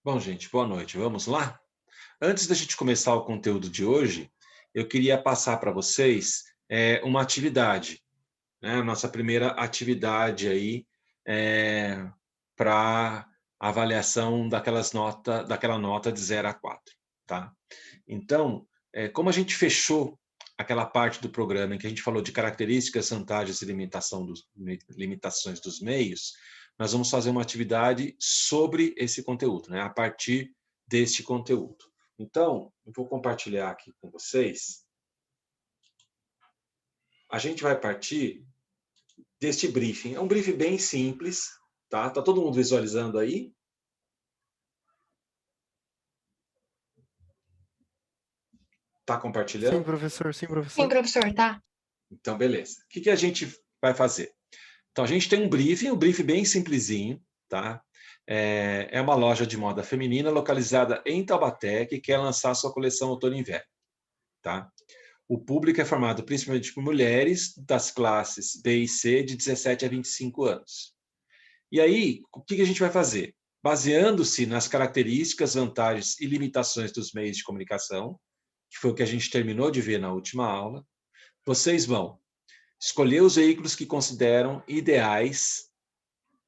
Bom, gente, boa noite. Vamos lá? Antes da gente começar o conteúdo de hoje, eu queria passar para vocês uma atividade, né? A nossa primeira atividade aí para avaliação daquela nota de 0 a 4, tá? Então, como a gente fechou aquela parte do programa em que a gente falou de características, vantagens e limitações dos meios, nós vamos fazer uma atividade sobre esse conteúdo, né? A partir deste conteúdo. Então, eu vou compartilhar aqui com vocês. A gente vai partir deste briefing. É um briefing bem simples, tá? Tá todo mundo visualizando aí? Tá Sim, compartilhando? professor, sim, Sim, professor. professor, tá? Então, beleza. O que a gente vai fazer? Então, a gente tem um briefing bem simplesinho, tá? É uma loja de moda feminina localizada em Taubaté que quer lançar sua coleção outono e inverno, tá? O público é formado principalmente por mulheres das classes B e C de 17 a 25 anos. E aí, o que a gente vai fazer? Baseando-se nas características, vantagens e limitações dos meios de comunicação, que foi o que a gente terminou de ver na última aula, vocês vão escolher os veículos que consideram ideais,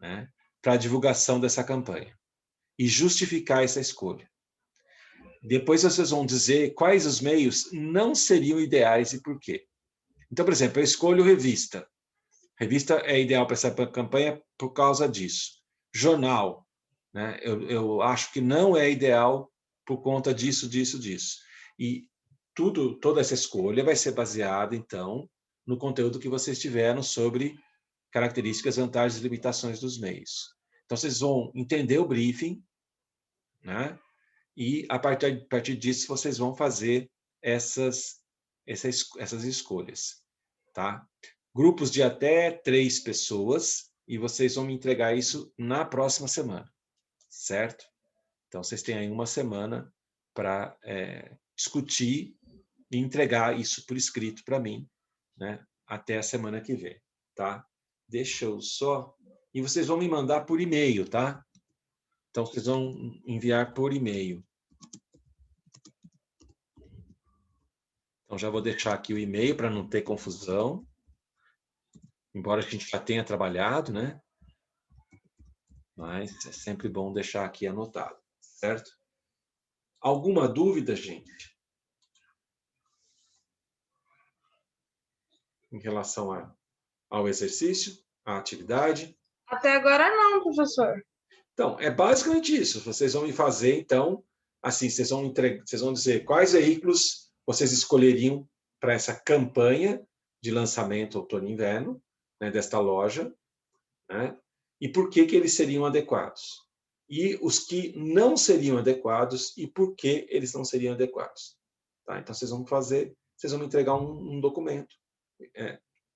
né, para a divulgação dessa campanha e justificar essa escolha. Depois vocês vão dizer quais os meios não seriam ideais e por quê. Então, por exemplo, eu escolho revista. Revista é ideal para essa campanha por causa disso. Jornal, né? Eu acho que não é ideal por conta disso, disso, disso. E toda essa escolha vai ser baseada, então, no conteúdo que vocês tiveram sobre características, vantagens e limitações dos meios. Então, vocês vão entender o briefing, né? E, a partir disso, vocês vão fazer essas escolhas, tá? Grupos de até 3 pessoas, e vocês vão me entregar isso na próxima semana, certo? Então, vocês têm aí uma semana para discutir e entregar isso por escrito para mim, né? Até a semana que vem, tá? Deixa eu só... E vocês vão me mandar por e-mail, tá? Então, vocês vão enviar por e-mail. Então, já vou deixar aqui o e-mail para não ter confusão. Embora a gente já tenha trabalhado, né? Mas é sempre bom deixar aqui anotado, certo? Alguma dúvida, gente? Em relação ao exercício, à atividade? Até agora não, professor. Então, é basicamente isso. Vocês vão me fazer, então, assim, vocês vão dizer quais veículos vocês escolheriam para essa campanha de lançamento outono e inverno, né, desta loja, né? E por que eles seriam adequados. E os que não seriam adequados e por que eles não seriam adequados. Tá? Então, vocês vão me entregar um documento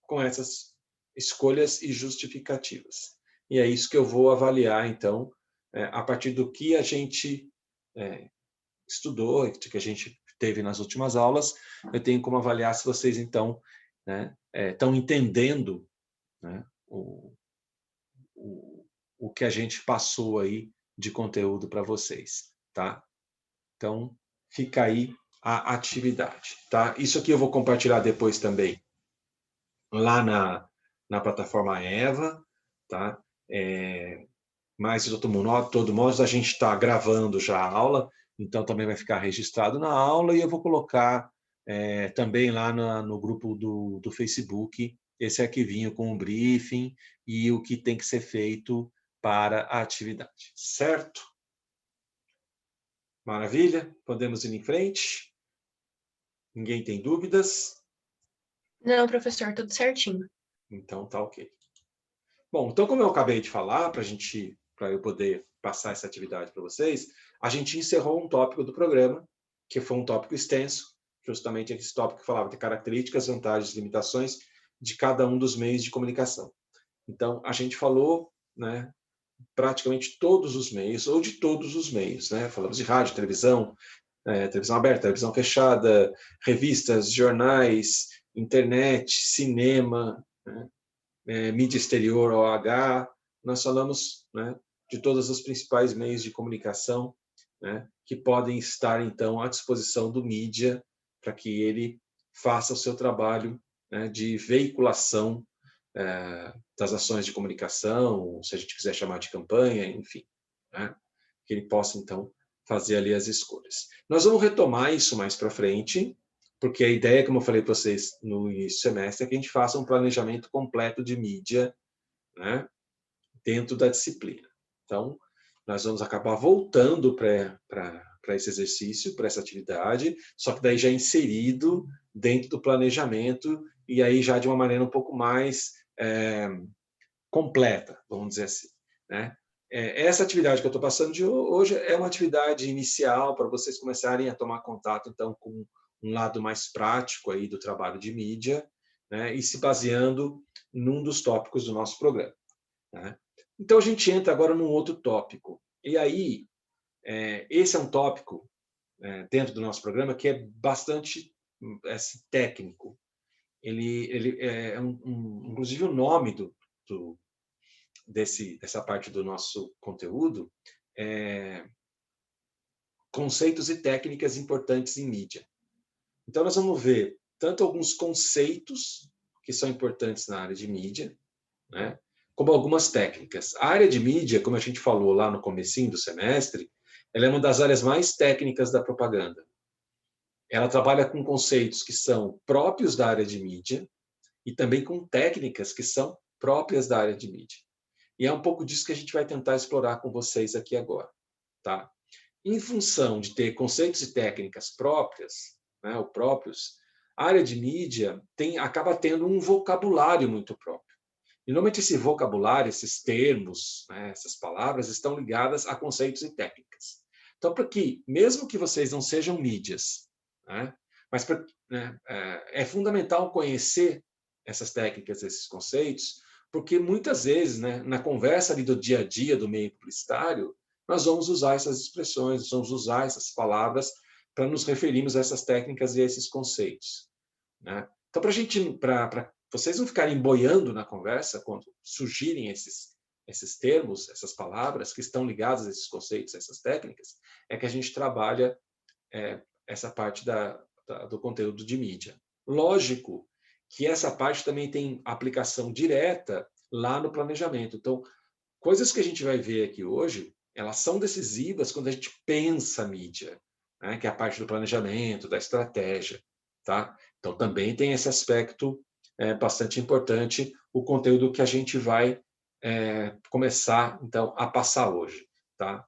com essas escolhas e justificativas. E é isso que eu vou avaliar, então, a partir do que a gente estudou, que a gente teve nas últimas aulas, eu tenho como avaliar se vocês, então, estão entendendo, né, o que a gente passou aí de conteúdo para vocês, tá? Então, fica aí a atividade, tá? Isso aqui eu vou compartilhar depois também lá na plataforma Eva, tá? Mas, de todo modo, a gente está gravando já a aula, então também vai ficar registrado na aula e eu vou colocar também lá no grupo do Facebook esse arquivinho com o briefing e o que tem que ser feito para a atividade, certo? Maravilha? Podemos ir em frente? Ninguém tem dúvidas? Não, professor, tudo certinho. Então tá ok. Bom, então como eu acabei de falar, para eu poder passar essa atividade para vocês, a gente encerrou um tópico do programa, que foi um tópico extenso, justamente esse tópico que falava de características, vantagens e limitações de cada um dos meios de comunicação. Então, a gente falou, né, praticamente todos os meios, ou de todos os meios, né? Falamos de rádio, televisão, televisão aberta, televisão fechada, revistas, jornais, internet, cinema, né? Mídia exterior, OH, nós falamos, né, de todos os principais meios de comunicação né, que podem estar, então, à disposição do mídia para que ele faça o seu trabalho, né, de veiculação das ações de comunicação, se a gente quiser chamar de campanha, enfim, né, que ele possa, então, fazer ali as escolhas. Nós vamos retomar isso mais para frente, porque a ideia, como eu falei para vocês no início do semestre, é que a gente faça um planejamento completo de mídia, né, dentro da disciplina. Então, nós vamos acabar voltando para esse exercício, para essa atividade, só que daí já inserido dentro do planejamento e aí já de uma maneira um pouco mais completa, vamos dizer assim, né? Essa atividade que eu estou passando de hoje é uma atividade inicial para vocês começarem a tomar contato, então, com um lado mais prático aí do trabalho de mídia, né? E se baseando num dos tópicos do nosso programa, né? Então, a gente entra agora num outro tópico. E aí, esse é um tópico dentro do nosso programa que é bastante técnico. Ele inclusive o nome dessa parte do nosso conteúdo é conceitos e técnicas importantes em mídia. Então, nós vamos ver tanto alguns conceitos que são importantes na área de mídia, né, como algumas técnicas. A área de mídia, como a gente falou lá no comecinho do semestre, ela é uma das áreas mais técnicas da propaganda. Ela trabalha com conceitos que são próprios da área de mídia e também com técnicas que são próprias da área de mídia. E é um pouco disso que a gente vai tentar explorar com vocês aqui agora, tá? Em função de ter conceitos e técnicas próprias, né, ou próprios, a área de mídia acaba tendo um vocabulário muito próprio. E, normalmente, esse vocabulário, esses termos, né, essas palavras, estão ligadas a conceitos e técnicas. Então, para que, mesmo que vocês não sejam mídias, né, mas é fundamental conhecer essas técnicas, esses conceitos, porque muitas vezes, né, na conversa ali do dia a dia do meio publicitário, nós vamos usar essas expressões, vamos usar essas palavras para nos referirmos a essas técnicas e a esses conceitos, né? Então, para vocês não ficarem boiando na conversa quando surgirem esses termos, essas palavras que estão ligadas a esses conceitos, a essas técnicas, é que a gente trabalha essa parte do conteúdo de mídia. Lógico que essa parte também tem aplicação direta lá no planejamento. Então, coisas que a gente vai ver aqui hoje, elas são decisivas quando a gente pensa mídia, né? Que é a parte do planejamento, da estratégia, tá? Então, também tem esse aspecto bastante importante, o conteúdo que a gente vai começar, então, a passar hoje, tá?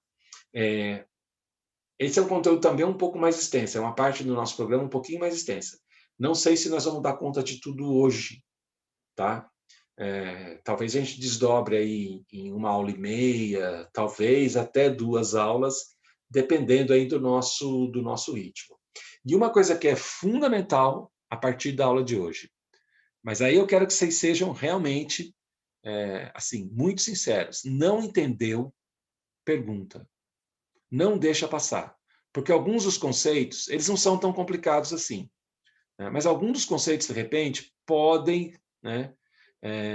Esse é um conteúdo também um pouco mais extenso, é uma parte do nosso programa um pouquinho mais extensa. Não sei se nós vamos dar conta de tudo hoje, tá? Talvez a gente desdobre aí em 1 aula e meia, talvez até 2 aulas, dependendo aí do nosso ritmo. E uma coisa que é fundamental a partir da aula de hoje, mas aí eu quero que vocês sejam realmente, assim, muito sinceros. Não entendeu? Pergunta. Não deixa passar. Porque alguns dos conceitos, eles não são tão complicados assim, né? Mas alguns dos conceitos, de repente, podem, né,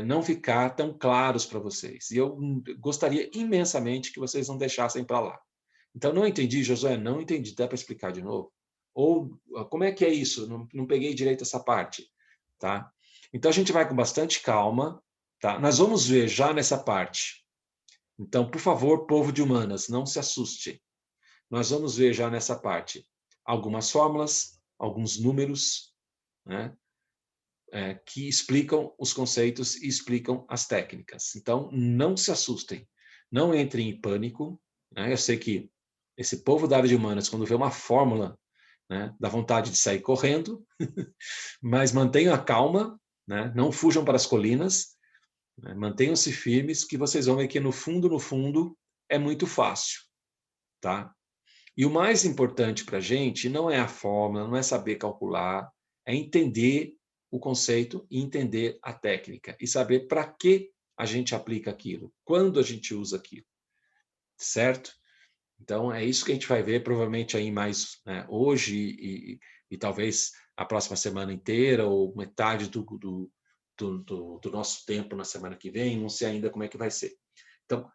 não ficar tão claros para vocês. E eu gostaria imensamente que vocês não deixassem para lá. Então, não entendi, Josué, não entendi. Dá para explicar de novo? Ou, como é que é isso? Não peguei direito essa parte, tá? Então, a gente vai com bastante calma, tá? Nós vamos ver já nessa parte. Então, por favor, povo de humanas, não se assuste. Nós vamos ver já nessa parte algumas fórmulas, alguns números, né, que explicam os conceitos e explicam as técnicas. Então, não se assustem, não entrem em pânico, né? Eu sei que esse povo da área de humanas, quando vê uma fórmula, né, dá vontade de sair correndo, mas mantenham a calma, né? Não fujam para as colinas, né? Mantenham-se firmes, que vocês vão ver que no fundo, é muito fácil, tá? E o mais importante para a gente não é a fórmula, não é saber calcular, é entender o conceito e entender a técnica e saber para que a gente aplica aquilo, quando a gente usa aquilo, certo? Então, é isso que a gente vai ver provavelmente aí mais, né, hoje e talvez a próxima semana inteira ou metade do nosso tempo na semana que vem, não sei ainda como é que vai ser. Então,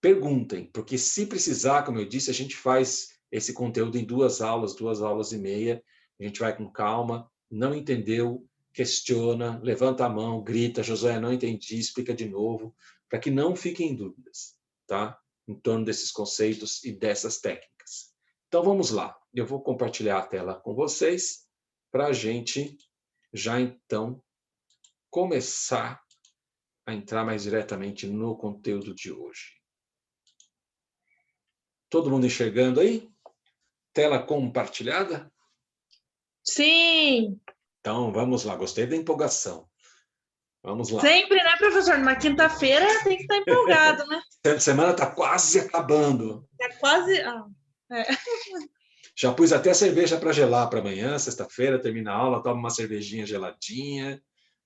perguntem, porque se precisar, como eu disse, a gente faz esse conteúdo em 2 aulas e meia, a gente vai com calma, não entendeu, questiona, levanta a mão, grita, Josué, não entendi, explica de novo, para que não fiquem dúvidas, tá? Em torno desses conceitos e dessas técnicas. Então, vamos lá. Eu vou compartilhar a tela com vocês para a gente já, então, começar a entrar mais diretamente no conteúdo de hoje. Todo mundo enxergando aí? Tela compartilhada? Sim, Então, vamos lá. Gostei da empolgação. Vamos lá. sempre, né, professor? Numa quinta-feira tem que estar empolgado, né? A semana está quase acabando. Tá quase. Já pus até a cerveja para gelar para amanhã, sexta-feira, termina a aula, toma uma cervejinha geladinha,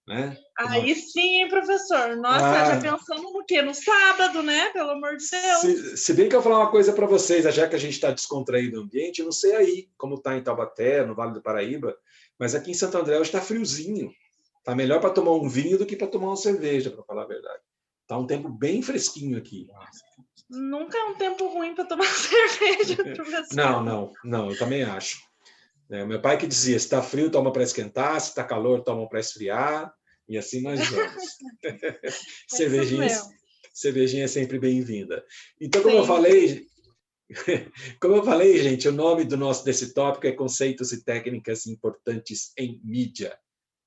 né? Aí sim, hein, professor? Nossa, já pensamos no quê? No sábado, né? Pelo amor de Deus. Se bem que eu vou falar uma coisa para vocês, já que a gente está descontraído no ambiente, eu não sei aí como está em Taubaté, no Vale do Paraíba, mas aqui em Santo André hoje está friozinho. Está melhor para tomar um vinho do que para tomar uma cerveja, para falar a verdade. Está um tempo bem fresquinho aqui. Nunca é um tempo ruim para tomar cerveja, professor. Não, eu também acho. Meu pai que dizia, se está frio, toma para esquentar, se está calor, toma para esfriar, e assim nós vamos. Cervejinha é sempre bem-vinda. Então, como eu falei, gente, o nome desse tópico é Conceitos e Técnicas Importantes em Mídia.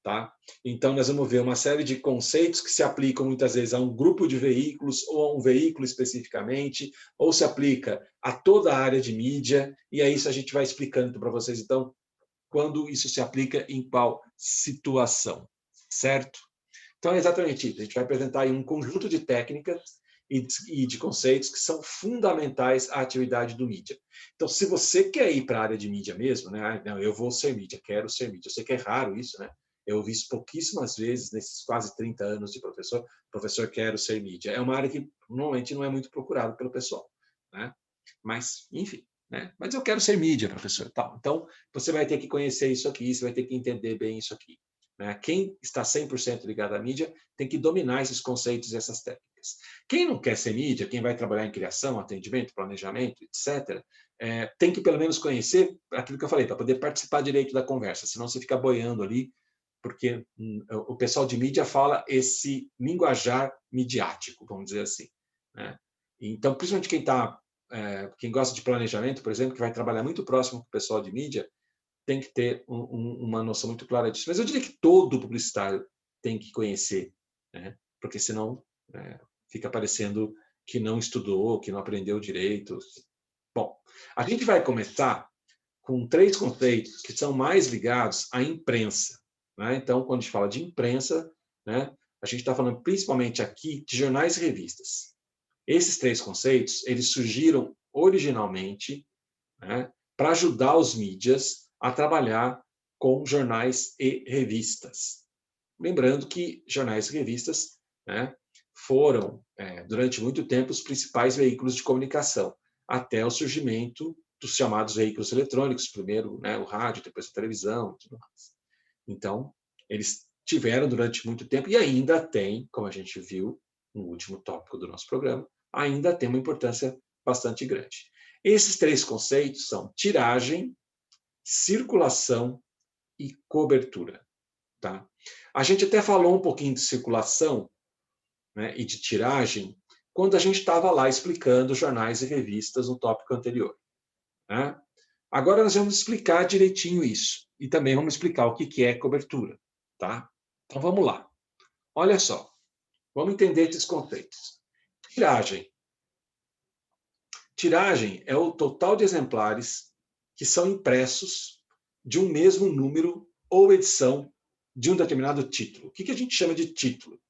Tá? Então, nós vamos ver uma série de conceitos que se aplicam muitas vezes a um grupo de veículos ou a um veículo especificamente, ou se aplica a toda a área de mídia, e aí isso a gente vai explicando para vocês, então, quando isso se aplica em qual situação, certo? Então, é exatamente isso. A gente vai apresentar aí um conjunto de técnicas e de conceitos que são fundamentais à atividade do mídia. Então, se você quer ir para a área de mídia mesmo, né? Não, eu vou ser mídia, quero ser mídia. Eu sei que é raro isso, né? Eu ouvi isso pouquíssimas vezes nesses quase 30 anos de professor, quero ser mídia. É uma área que normalmente não é muito procurada pelo pessoal, né? Mas, enfim, né? Mas eu quero ser mídia, professor. Tal. Então, você vai ter que conhecer isso aqui, você vai ter que entender bem isso aqui. Né? Quem está 100% ligado à mídia tem que dominar esses conceitos e essas técnicas. Quem não quer ser mídia, quem vai trabalhar em criação, atendimento, planejamento, etc., tem que pelo menos conhecer aquilo que eu falei, para poder participar direito da conversa, senão você fica boiando ali, porque o pessoal de mídia fala esse linguajar midiático, vamos dizer assim. Né? Então, principalmente quem gosta de planejamento, por exemplo, que vai trabalhar muito próximo com o pessoal de mídia, tem que ter uma noção muito clara disso. Mas eu diria que todo publicitário tem que conhecer, né? Porque senão fica parecendo que não estudou, que não aprendeu direito. Bom, a gente vai começar com 3 conceitos que são mais ligados à imprensa. Né? Então, quando a gente fala de imprensa, né, a gente está falando principalmente aqui de jornais e revistas. Esses 3 conceitos, eles surgiram originalmente, né, para ajudar os mídias a trabalhar com jornais e revistas. Lembrando que jornais e revistas, né, foram, durante muito tempo, os principais veículos de comunicação, até o surgimento dos chamados veículos eletrônicos, primeiro, né, o rádio, depois a televisão, e tudo mais. Então, eles tiveram durante muito tempo, e ainda tem, como a gente viu no último tópico do nosso programa, ainda tem uma importância bastante grande. Esses 3 conceitos são tiragem, circulação e cobertura. Tá? A gente até falou um pouquinho de circulação, né, e de tiragem quando a gente estava lá explicando jornais e revistas no tópico anterior. Né? Agora nós vamos explicar direitinho isso. E também vamos explicar o que é cobertura. Tá? Então vamos lá. Olha só. Vamos entender esses conceitos. Tiragem. Tiragem é o total de exemplares que são impressos de um mesmo número ou edição de um determinado título. O que a gente chama de título?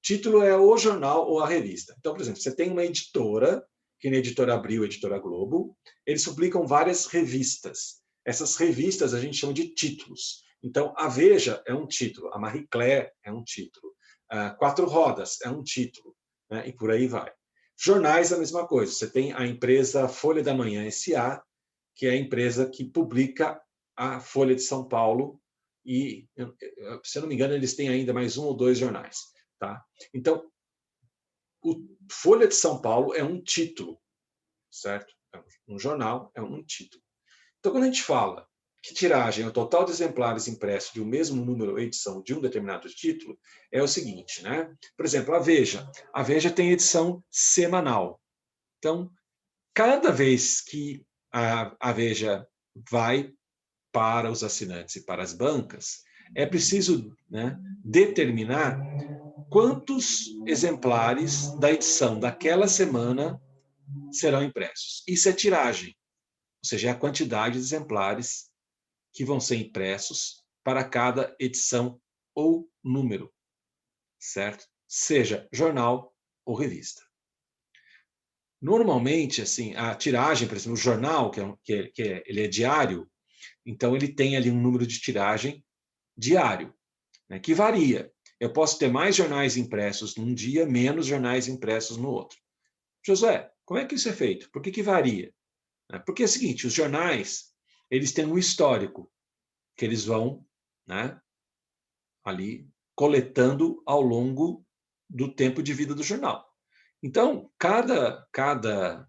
Título é o jornal ou a revista. Então, por exemplo, você tem uma editora, que nem a Editora Abril, a Editora Globo, eles publicam várias revistas. Essas revistas a gente chama de títulos. Então, a Veja é um título, a Marie Claire é um título, a Quatro Rodas é um título, né? E por aí vai. Jornais, a mesma coisa. Você tem a empresa Folha da Manhã S.A., que é a empresa que publica a Folha de São Paulo, e, se eu não me engano, eles têm ainda mais 1 ou 2 jornais. Tá? Então, o Folha de São Paulo é um título, certo? Um jornal é um título. Então, quando a gente fala que tiragem é o total de exemplares impressos de um mesmo número ou edição de um determinado título, é o seguinte, né? Por exemplo, a Veja. A Veja tem edição semanal. Então, cada vez que a Veja vai para os assinantes e para as bancas, é preciso, né, determinar quantos exemplares da edição daquela semana serão impressos. Isso é tiragem, ou seja, é a quantidade de exemplares que vão ser impressos para cada edição ou número, certo? Seja jornal ou revista. Normalmente, assim, a tiragem, por exemplo, o jornal, ele é diário, então ele tem ali um número de tiragem diário, né, que varia. Eu posso ter mais jornais impressos num dia, menos jornais impressos no outro. Josué, como é que isso é feito? Por que varia? Porque é o seguinte, os jornais, eles têm um histórico que eles vão, né, ali coletando ao longo do tempo de vida do jornal. Então, cada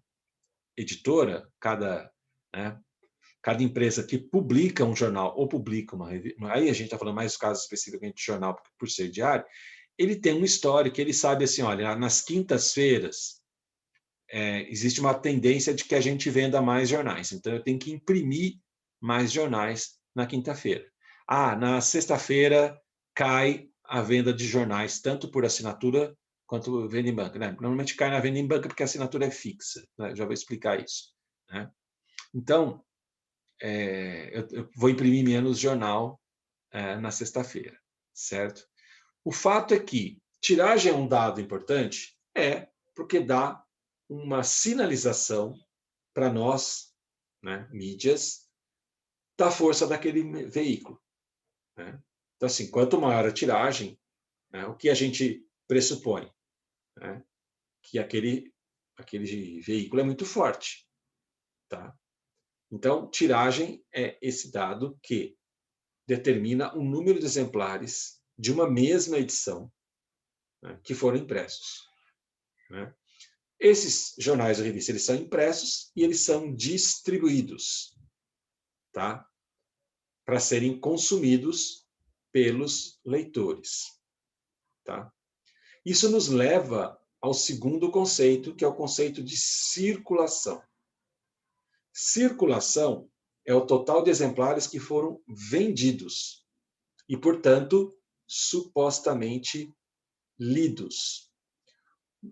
editora, né, cada empresa que publica um jornal ou publica uma revista, aí a gente está falando mais do caso especificamente de jornal, por ser diário, ele tem um histórico, ele sabe assim, olha, nas quintas-feiras existe uma tendência de que a gente venda mais jornais, então eu tenho que imprimir mais jornais na quinta-feira. Na sexta-feira cai a venda de jornais, tanto por assinatura quanto venda em banca. Né? Normalmente cai na venda em banca porque a assinatura é fixa, né? Já vou explicar isso. Né? Então, eu vou imprimir menos jornal na sexta-feira, certo? O fato é que tiragem é um dado importante? Porque dá uma sinalização para nós, né, mídias, da força daquele veículo. Né? Então, assim, quanto maior a tiragem, né, o que a gente pressupõe? Né? Que aquele veículo é muito forte. Tá? Então, tiragem é esse dado que determina o número de exemplares de uma mesma edição, né, que foram impressos. Né? Esses jornais ou revistas, eles são impressos e eles são distribuídos, tá? Para serem consumidos pelos leitores. Tá? Isso nos leva ao segundo conceito, que é o conceito de circulação. Circulação é o total de exemplares que foram vendidos e, portanto, supostamente lidos.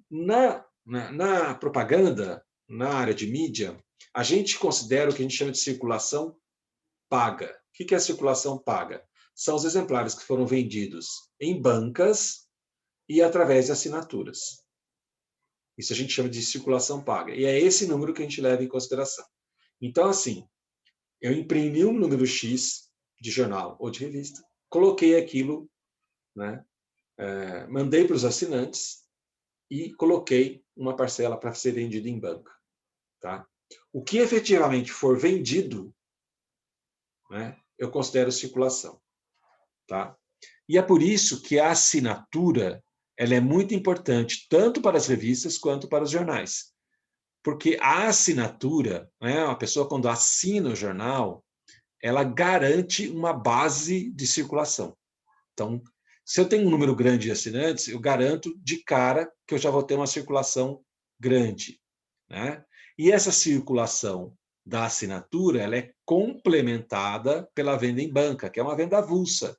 Na propaganda, na área de mídia, a gente considera o que a gente chama de circulação paga. O que é a circulação paga? São os exemplares que foram vendidos em bancas e através de assinaturas. Isso a gente chama de circulação paga. E é esse número que a gente leva em consideração. Então, assim, eu imprimi um número X de jornal ou de revista, coloquei aquilo, né, mandei para os assinantes e coloquei uma parcela para ser vendida em banca. Tá? O que efetivamente for vendido, né, eu considero circulação. Tá? E é por isso que a assinatura ela é muito importante, tanto para as revistas quanto para os jornais. Porque a assinatura, né, a pessoa quando assina o jornal, ela garante uma base de circulação. Então, se eu tenho um número grande de assinantes, eu garanto de cara que eu já vou ter uma circulação grande. Né? E essa circulação da assinatura ela é complementada pela venda em banca, que é uma venda avulsa.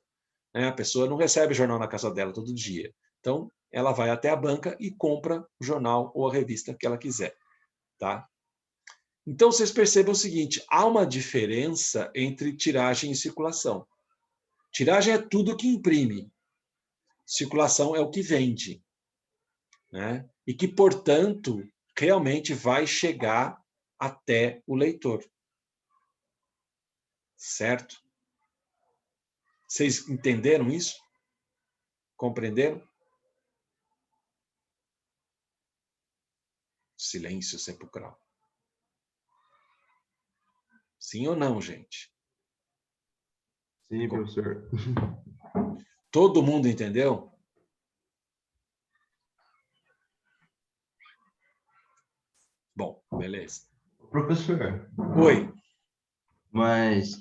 Né? A pessoa não recebe jornal na casa dela todo dia. Então, ela vai até a banca e compra o jornal ou a revista que ela quiser. Tá? Então, vocês percebam o seguinte, há uma diferença entre tiragem e circulação. Tiragem é tudo que imprime. Circulação é o que vende. Né? E que, portanto, realmente vai chegar até o leitor. Certo? Vocês entenderam isso? Compreenderam? Silêncio sepulcral. Sim ou não, gente? Sim, professor. Todo mundo entendeu? Bom, beleza. Professor, Oi. mas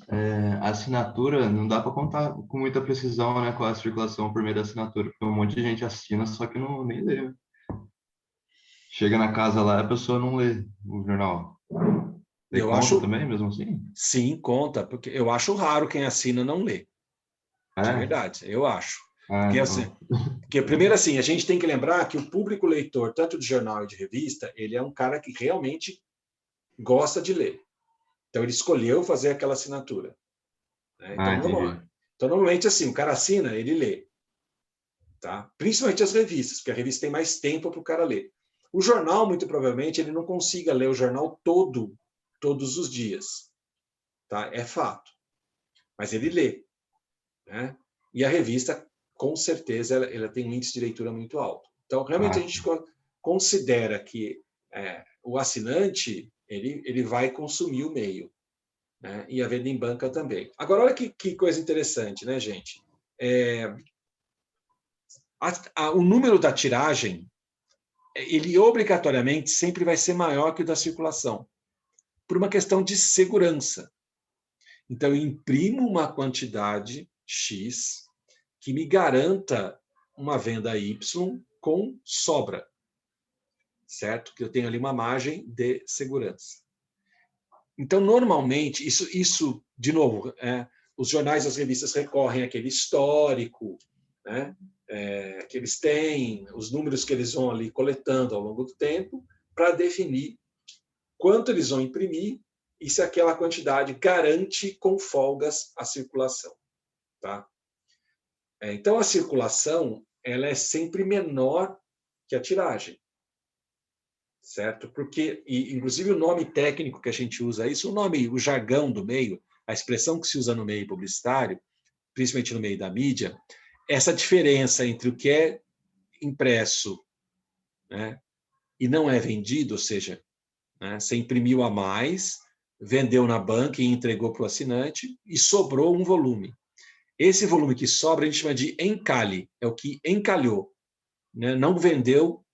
a assinatura não dá para contar com muita precisão, né, com a circulação por meio da assinatura, porque um monte de gente assina, só que não nem lê. Chega na casa lá, a pessoa não lê o jornal. Tem Eu conta acho, também, mesmo assim? sim, conta, porque eu acho raro quem assina não lê. De É? verdade, eu acho. Ah, Porque assim, então. porque primeiro assim, a gente tem que lembrar que o público leitor, tanto de jornal e de revista, ele é um cara que realmente gosta de ler. Então ele escolheu fazer aquela assinatura, né? Ah, entendi. Então normalmente assim, o cara assina, ele lê, tá? Principalmente as revistas, porque a revista tem mais tempo para o cara ler. O jornal, muito provavelmente, ele não consiga ler o jornal todo, todos os dias, tá? É fato. Mas ele lê, né? E a revista, com certeza, ela tem um índice de leitura muito alto. Então, realmente, a Ah, gente considera que o assinante ele vai consumir o meio, né? E a venda em banca também. Agora, olha que coisa interessante, né, gente? O número da tiragem, ele obrigatoriamente sempre vai ser maior que o da circulação, por uma questão de segurança. Então, eu imprimo uma quantidade X que me garanta uma venda Y com sobra, certo? Que eu tenho ali uma margem de segurança. Então, normalmente, isso de novo, os jornais e as revistas recorrem àquele histórico, né? Que eles têm, os números que eles vão ali coletando ao longo do tempo, para definir quanto eles vão imprimir e se aquela quantidade garante com folgas a circulação, tá? Então, a circulação ela é sempre menor que a tiragem, certo? Porque, inclusive, o nome técnico que a gente usa isso, o jargão do meio, a expressão que se usa no meio publicitário, principalmente no meio da mídia, essa diferença entre o que é impresso, né, e não é vendido, ou seja, né, você imprimiu a mais, vendeu na banca e entregou para o assinante e sobrou um volume. Esse volume que sobra a gente chama de encalhe, é o que encalhou, né, não vendeu,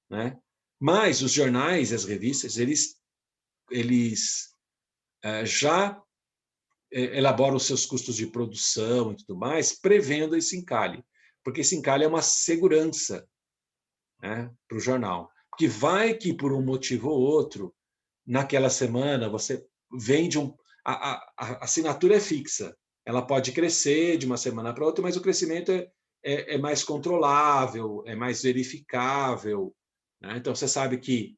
né? Mas os jornais e as revistas, eles já elaboram os seus custos de produção e tudo mais, prevendo esse encalhe, porque esse encalhe é uma segurança, né, para o jornal. Porque vai que, por um motivo ou outro, naquela semana, você vende a assinatura é fixa, ela pode crescer de uma semana para outra, mas o crescimento é mais controlável, é mais verificável, né? Então, você sabe que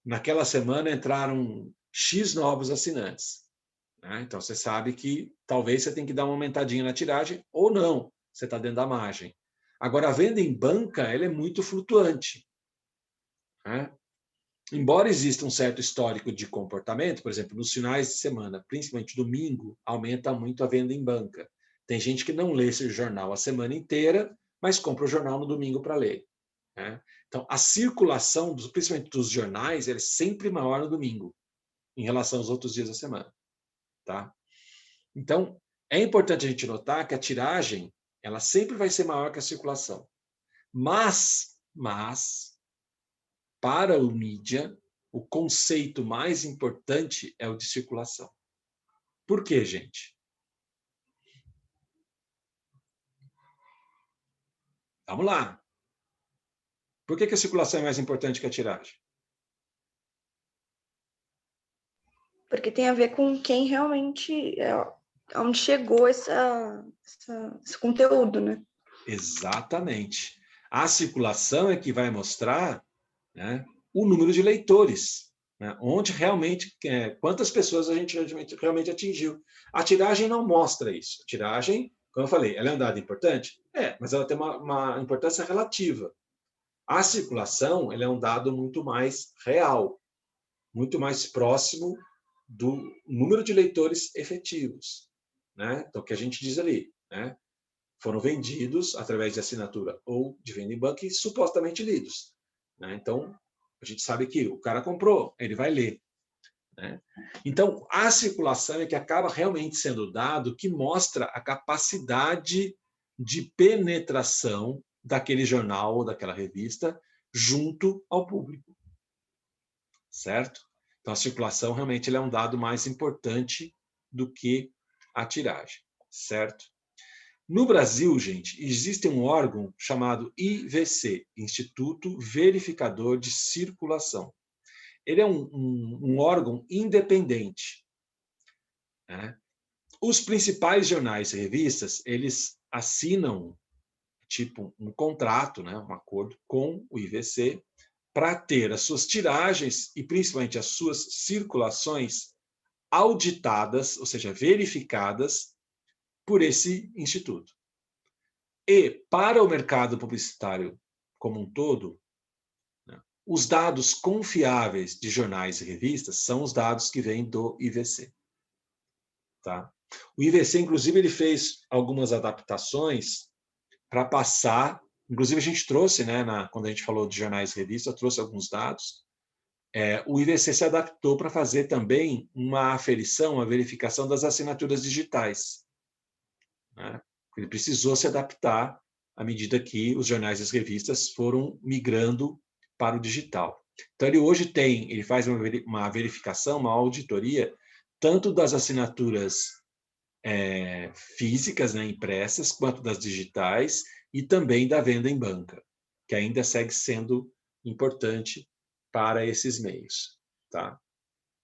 naquela semana entraram X novos assinantes, né? Então, você sabe que talvez você tenha que dar uma aumentadinha na tiragem ou não, você está dentro da margem. Agora, a venda em banca ela é muito flutuante, né? Embora exista um certo histórico de comportamento, por exemplo, nos finais de semana, principalmente domingo, aumenta muito a venda em banca. Tem gente que não lê esse jornal a semana inteira, mas compra o jornal no domingo para ler, né? Então, a circulação, principalmente dos jornais, é sempre maior no domingo, em relação aos outros dias da semana, tá? Então, é importante a gente notar que a tiragem ela sempre vai ser maior que a circulação. Mas para o mídia, o conceito mais importante é o de circulação. Por quê, gente? Vamos lá. Por que a circulação é mais importante que a tiragem? Porque tem a ver com quem realmente onde chegou esse conteúdo, né? Exatamente. A circulação é que vai mostrar, né, o número de leitores, né, onde realmente, quantas pessoas a gente realmente atingiu. A tiragem não mostra isso. A tiragem, como eu falei, ela é um dado importante? Mas ela tem uma importância relativa. A circulação ela é um dado muito mais real, muito mais próximo do número de leitores efetivos, né? Então, o que a gente diz ali, né? Foram vendidos através de assinatura ou de venda em banco e supostamente lidos, né? Então, a gente sabe que o cara comprou, ele vai ler, né? Então, a circulação é que acaba realmente sendo o dado que mostra a capacidade de penetração daquele jornal ou daquela revista junto ao público. certo? Então, a circulação realmente ele é um dado mais importante do que a tiragem, certo? No Brasil, gente, existe um órgão chamado IVC, Instituto Verificador de Circulação. Ele é um órgão independente, né? Os principais jornais e revistas, eles assinam tipo um contrato, né, um acordo com o IVC para ter as suas tiragens e principalmente as suas circulações auditadas, ou seja, verificadas por esse instituto. E para o mercado publicitário como um todo, né, os dados confiáveis de jornais e revistas são os dados que vêm do IVC. Tá? O IVC, inclusive, ele fez algumas adaptações para passar, inclusive a gente trouxe, né, quando a gente falou de jornais e revistas, trouxe alguns dados. O IVC se adaptou para fazer também uma aferição, uma verificação das assinaturas digitais, né? Ele precisou se adaptar à medida que os jornais e as revistas foram migrando para o digital. Então, ele faz uma verificação, uma auditoria, tanto das assinaturas físicas, né, impressas, quanto das digitais, e também da venda em banca, que ainda segue sendo importante para esses meios. Tá?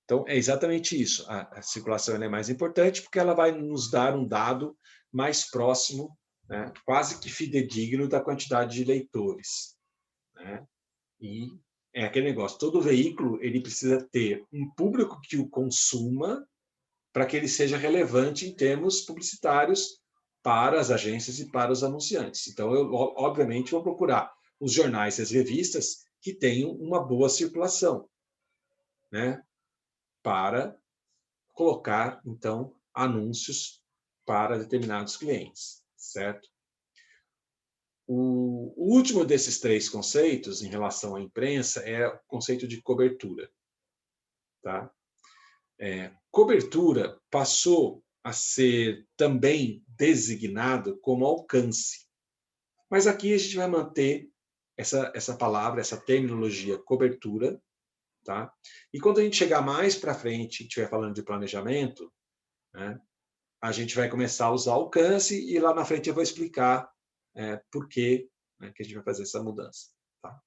Então, é exatamente isso. A circulação é mais importante porque ela vai nos dar um dado mais próximo, né, quase que fidedigno da quantidade de leitores. Né? E é aquele negócio, todo veículo ele precisa ter um público que o consuma para que ele seja relevante em termos publicitários para as agências e para os anunciantes. Então, eu, obviamente, vou procurar os jornais e as revistas que tenham uma boa circulação, né? Para colocar, então, anúncios para determinados clientes, certo? O último desses 3 conceitos, em relação à imprensa, é o conceito de cobertura. Tá? Cobertura passou a ser também designado como alcance. Mas aqui a gente vai manter essa palavra, essa terminologia cobertura. Tá? E quando a gente chegar mais para frente e estiver falando de planejamento, né, a gente vai começar a usar alcance e lá na frente eu vou explicar por que, né, que a gente vai fazer essa mudança. Tá?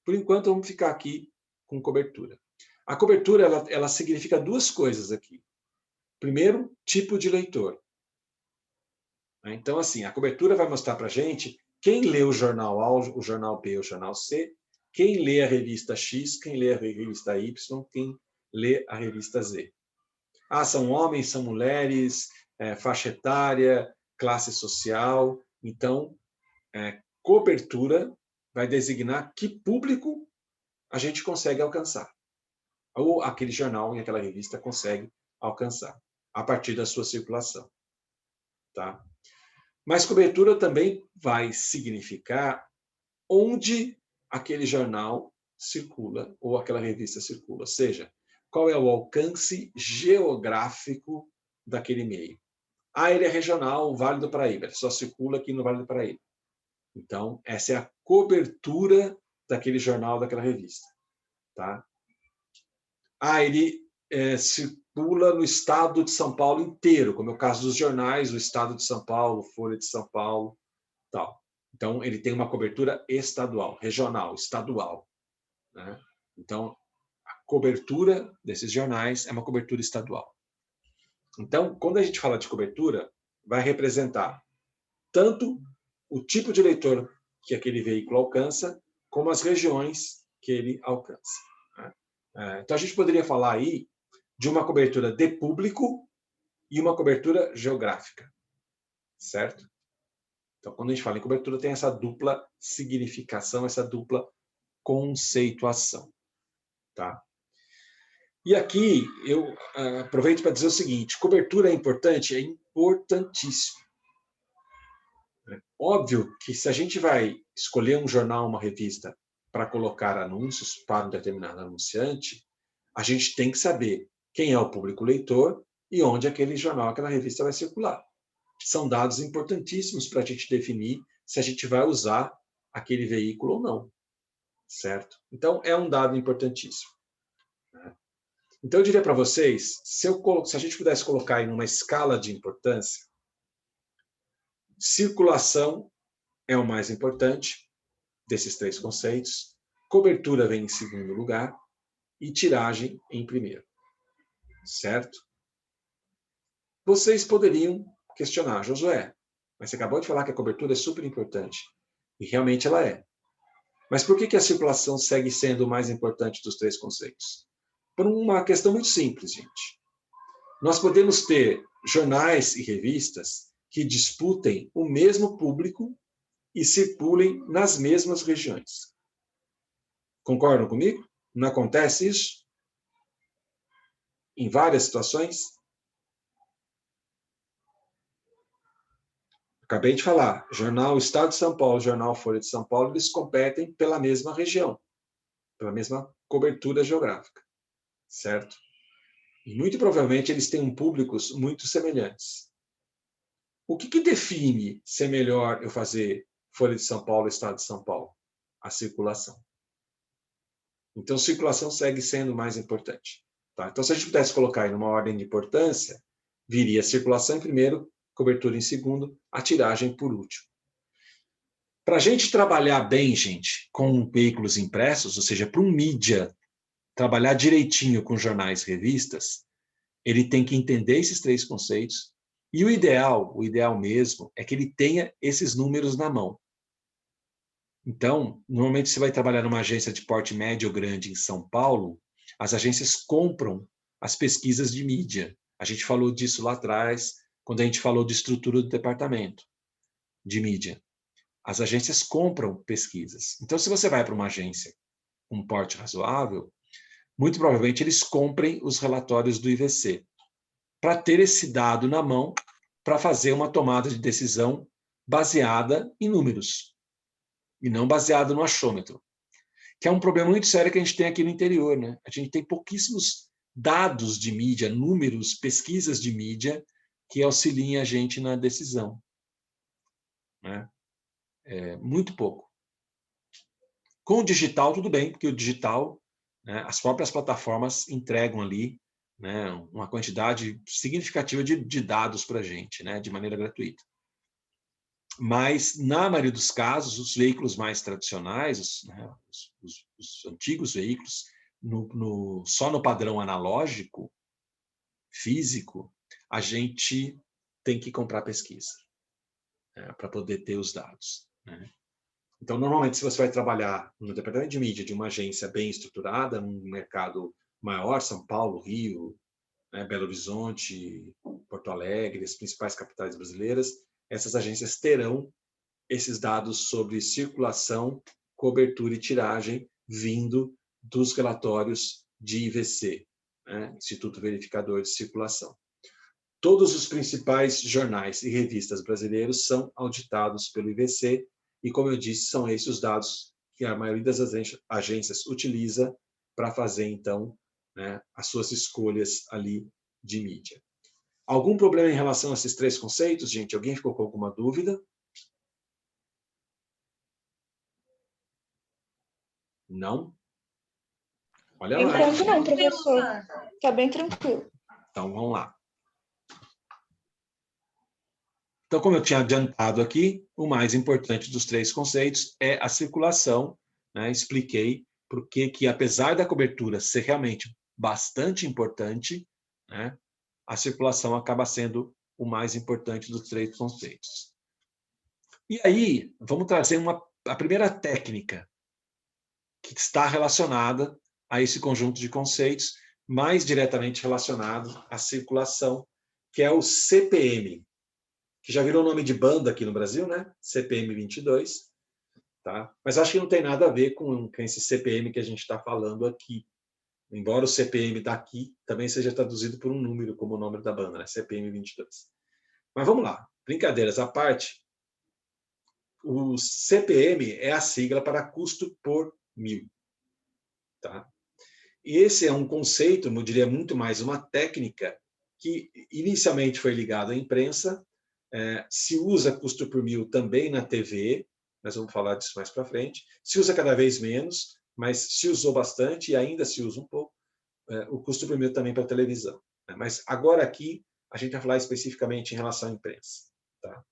Por enquanto, vamos ficar aqui com cobertura. A cobertura ela significa 2 coisas aqui. Primeiro, tipo de leitor. Então, assim, a cobertura vai mostrar para a gente quem lê o jornal A, o jornal B, o jornal C, quem lê a revista X, quem lê a revista Y, quem lê a revista Z. São homens, são mulheres, faixa etária, classe social. Então, cobertura vai designar que público a gente consegue alcançar. Ou aquele jornal e aquela revista consegue alcançar, a partir da sua circulação. Tá? Mas cobertura também vai significar onde aquele jornal circula ou aquela revista circula, ou seja, qual é o alcance geográfico daquele meio. Ele é regional, o Vale do Paraíba, ele só circula aqui no Vale do Paraíba. Então, essa é a cobertura daquele jornal, daquela revista. Tá? Ele circula no estado de São Paulo inteiro, como é o caso dos jornais, o Estado de São Paulo, Folha de São Paulo, tal. Então, ele tem uma cobertura estadual, regional, estadual. Né? Então, a cobertura desses jornais é uma cobertura estadual. Então, quando a gente fala de cobertura, vai representar tanto o tipo de leitor que aquele veículo alcança, como as regiões que ele alcança. Né? Então, a gente poderia falar aí de uma cobertura de público e uma cobertura geográfica. Certo? Então, quando a gente fala em cobertura, tem essa dupla significação, essa dupla conceituação. Tá? E aqui eu aproveito para dizer o seguinte: cobertura é importante? É importantíssimo. Óbvio que se a gente vai escolher um jornal, uma revista, para colocar anúncios para um determinado anunciante, a gente tem que saber quem é o público leitor e onde aquele jornal, aquela revista vai circular. São dados importantíssimos para a gente definir se a gente vai usar aquele veículo ou não. Certo? Então, é um dado importantíssimo. Então, eu diria para vocês, se a gente pudesse colocar em uma escala de importância, circulação é o mais importante desses três conceitos, cobertura vem em segundo lugar e tiragem em primeiro. Certo? Vocês poderiam questionar, Josué, mas você acabou de falar que a cobertura é super importante. E realmente ela é. Mas por que a circulação segue sendo o mais importante dos três conceitos? Por uma questão muito simples, gente. Nós podemos ter jornais e revistas que disputem o mesmo público e circulem nas mesmas regiões. Concordam comigo? Não acontece isso? Em várias situações? Acabei de falar, jornal Estado de São Paulo, jornal Folha de São Paulo, eles competem pela mesma região, pela mesma cobertura geográfica, certo? E muito provavelmente eles têm públicos muito semelhantes. O que define se é melhor eu fazer Folha de São Paulo, Estado de São Paulo? A circulação. Então, circulação segue sendo o mais importante. Tá? Então, se a gente pudesse colocar aí numa ordem de importância, viria circulação em primeiro, cobertura em segundo, a tiragem por último. Para a gente trabalhar bem, gente, com veículos impressos, ou seja, para um mídia trabalhar direitinho com jornais e revistas, ele tem que entender esses três conceitos e o ideal mesmo, é que ele tenha esses números na mão. Então, normalmente você vai trabalhar numa agência de porte médio ou grande em São Paulo, as agências compram as pesquisas de mídia. A gente falou disso lá atrás, quando a gente falou de estrutura do departamento de mídia. As agências compram pesquisas. Então, se você vai para uma agência com um porte razoável, muito provavelmente eles comprem os relatórios do IVC, para ter esse dado na mão, para fazer uma tomada de decisão baseada em números, e não baseada no achômetro, que é um problema muito sério que a gente tem aqui no interior, né? A gente tem pouquíssimos dados de mídia, números, pesquisas de mídia, que auxiliem a gente na decisão. Né? Muito pouco. Com o digital, tudo bem, porque o digital, né, as próprias plataformas entregam ali, né, uma quantidade significativa de dados para a gente, né, de maneira gratuita. Mas, na maioria dos casos, os veículos mais tradicionais, né, os antigos veículos, só no padrão analógico, físico, a gente tem que comprar pesquisa, né, para poder ter os dados. Né? Então, normalmente, se você vai trabalhar no departamento de mídia de uma agência bem estruturada, num mercado maior, São Paulo, Rio, né, Belo Horizonte, Porto Alegre, as principais capitais brasileiras, essas agências terão esses dados sobre circulação, cobertura e tiragem vindo dos relatórios de IVC, né, Instituto Verificador de Circulação. Todos os principais jornais e revistas brasileiros são auditados pelo IVC e, como eu disse, são esses os dados que a maioria das agências utiliza para fazer, então, né, as suas escolhas ali de mídia. Algum problema em relação a esses três conceitos, gente? Alguém ficou com alguma dúvida? Não? Olha lá. Enquanto não, professor. Está bem tranquilo. Então, vamos lá. Então, como eu tinha adiantado aqui, o mais importante dos três conceitos é a circulação. Né? Expliquei por que, apesar da cobertura ser realmente bastante importante, né, a circulação acaba sendo o mais importante dos três conceitos. E aí, vamos trazer a primeira técnica que está relacionada a esse conjunto de conceitos, mais diretamente relacionado à circulação, que é o CPM, que já virou nome de banda aqui no Brasil, né? CPM 22, tá? Mas acho que não tem nada a ver com esse CPM que a gente está falando aqui. Embora o CPM daqui também seja traduzido por um número, como o nome da banda, né? CPM 22. Mas vamos lá, brincadeiras à parte, o CPM é a sigla para custo por mil. Tá? E esse é um conceito, eu diria muito mais uma técnica, que inicialmente foi ligado à imprensa, se usa custo por mil também na TV, nós vamos falar disso mais para frente, se usa cada vez menos, mas se usou bastante e ainda se usa um pouco, o custo por mil também para televisão. Né? Mas agora aqui, a gente vai falar especificamente em relação à imprensa. Tá? O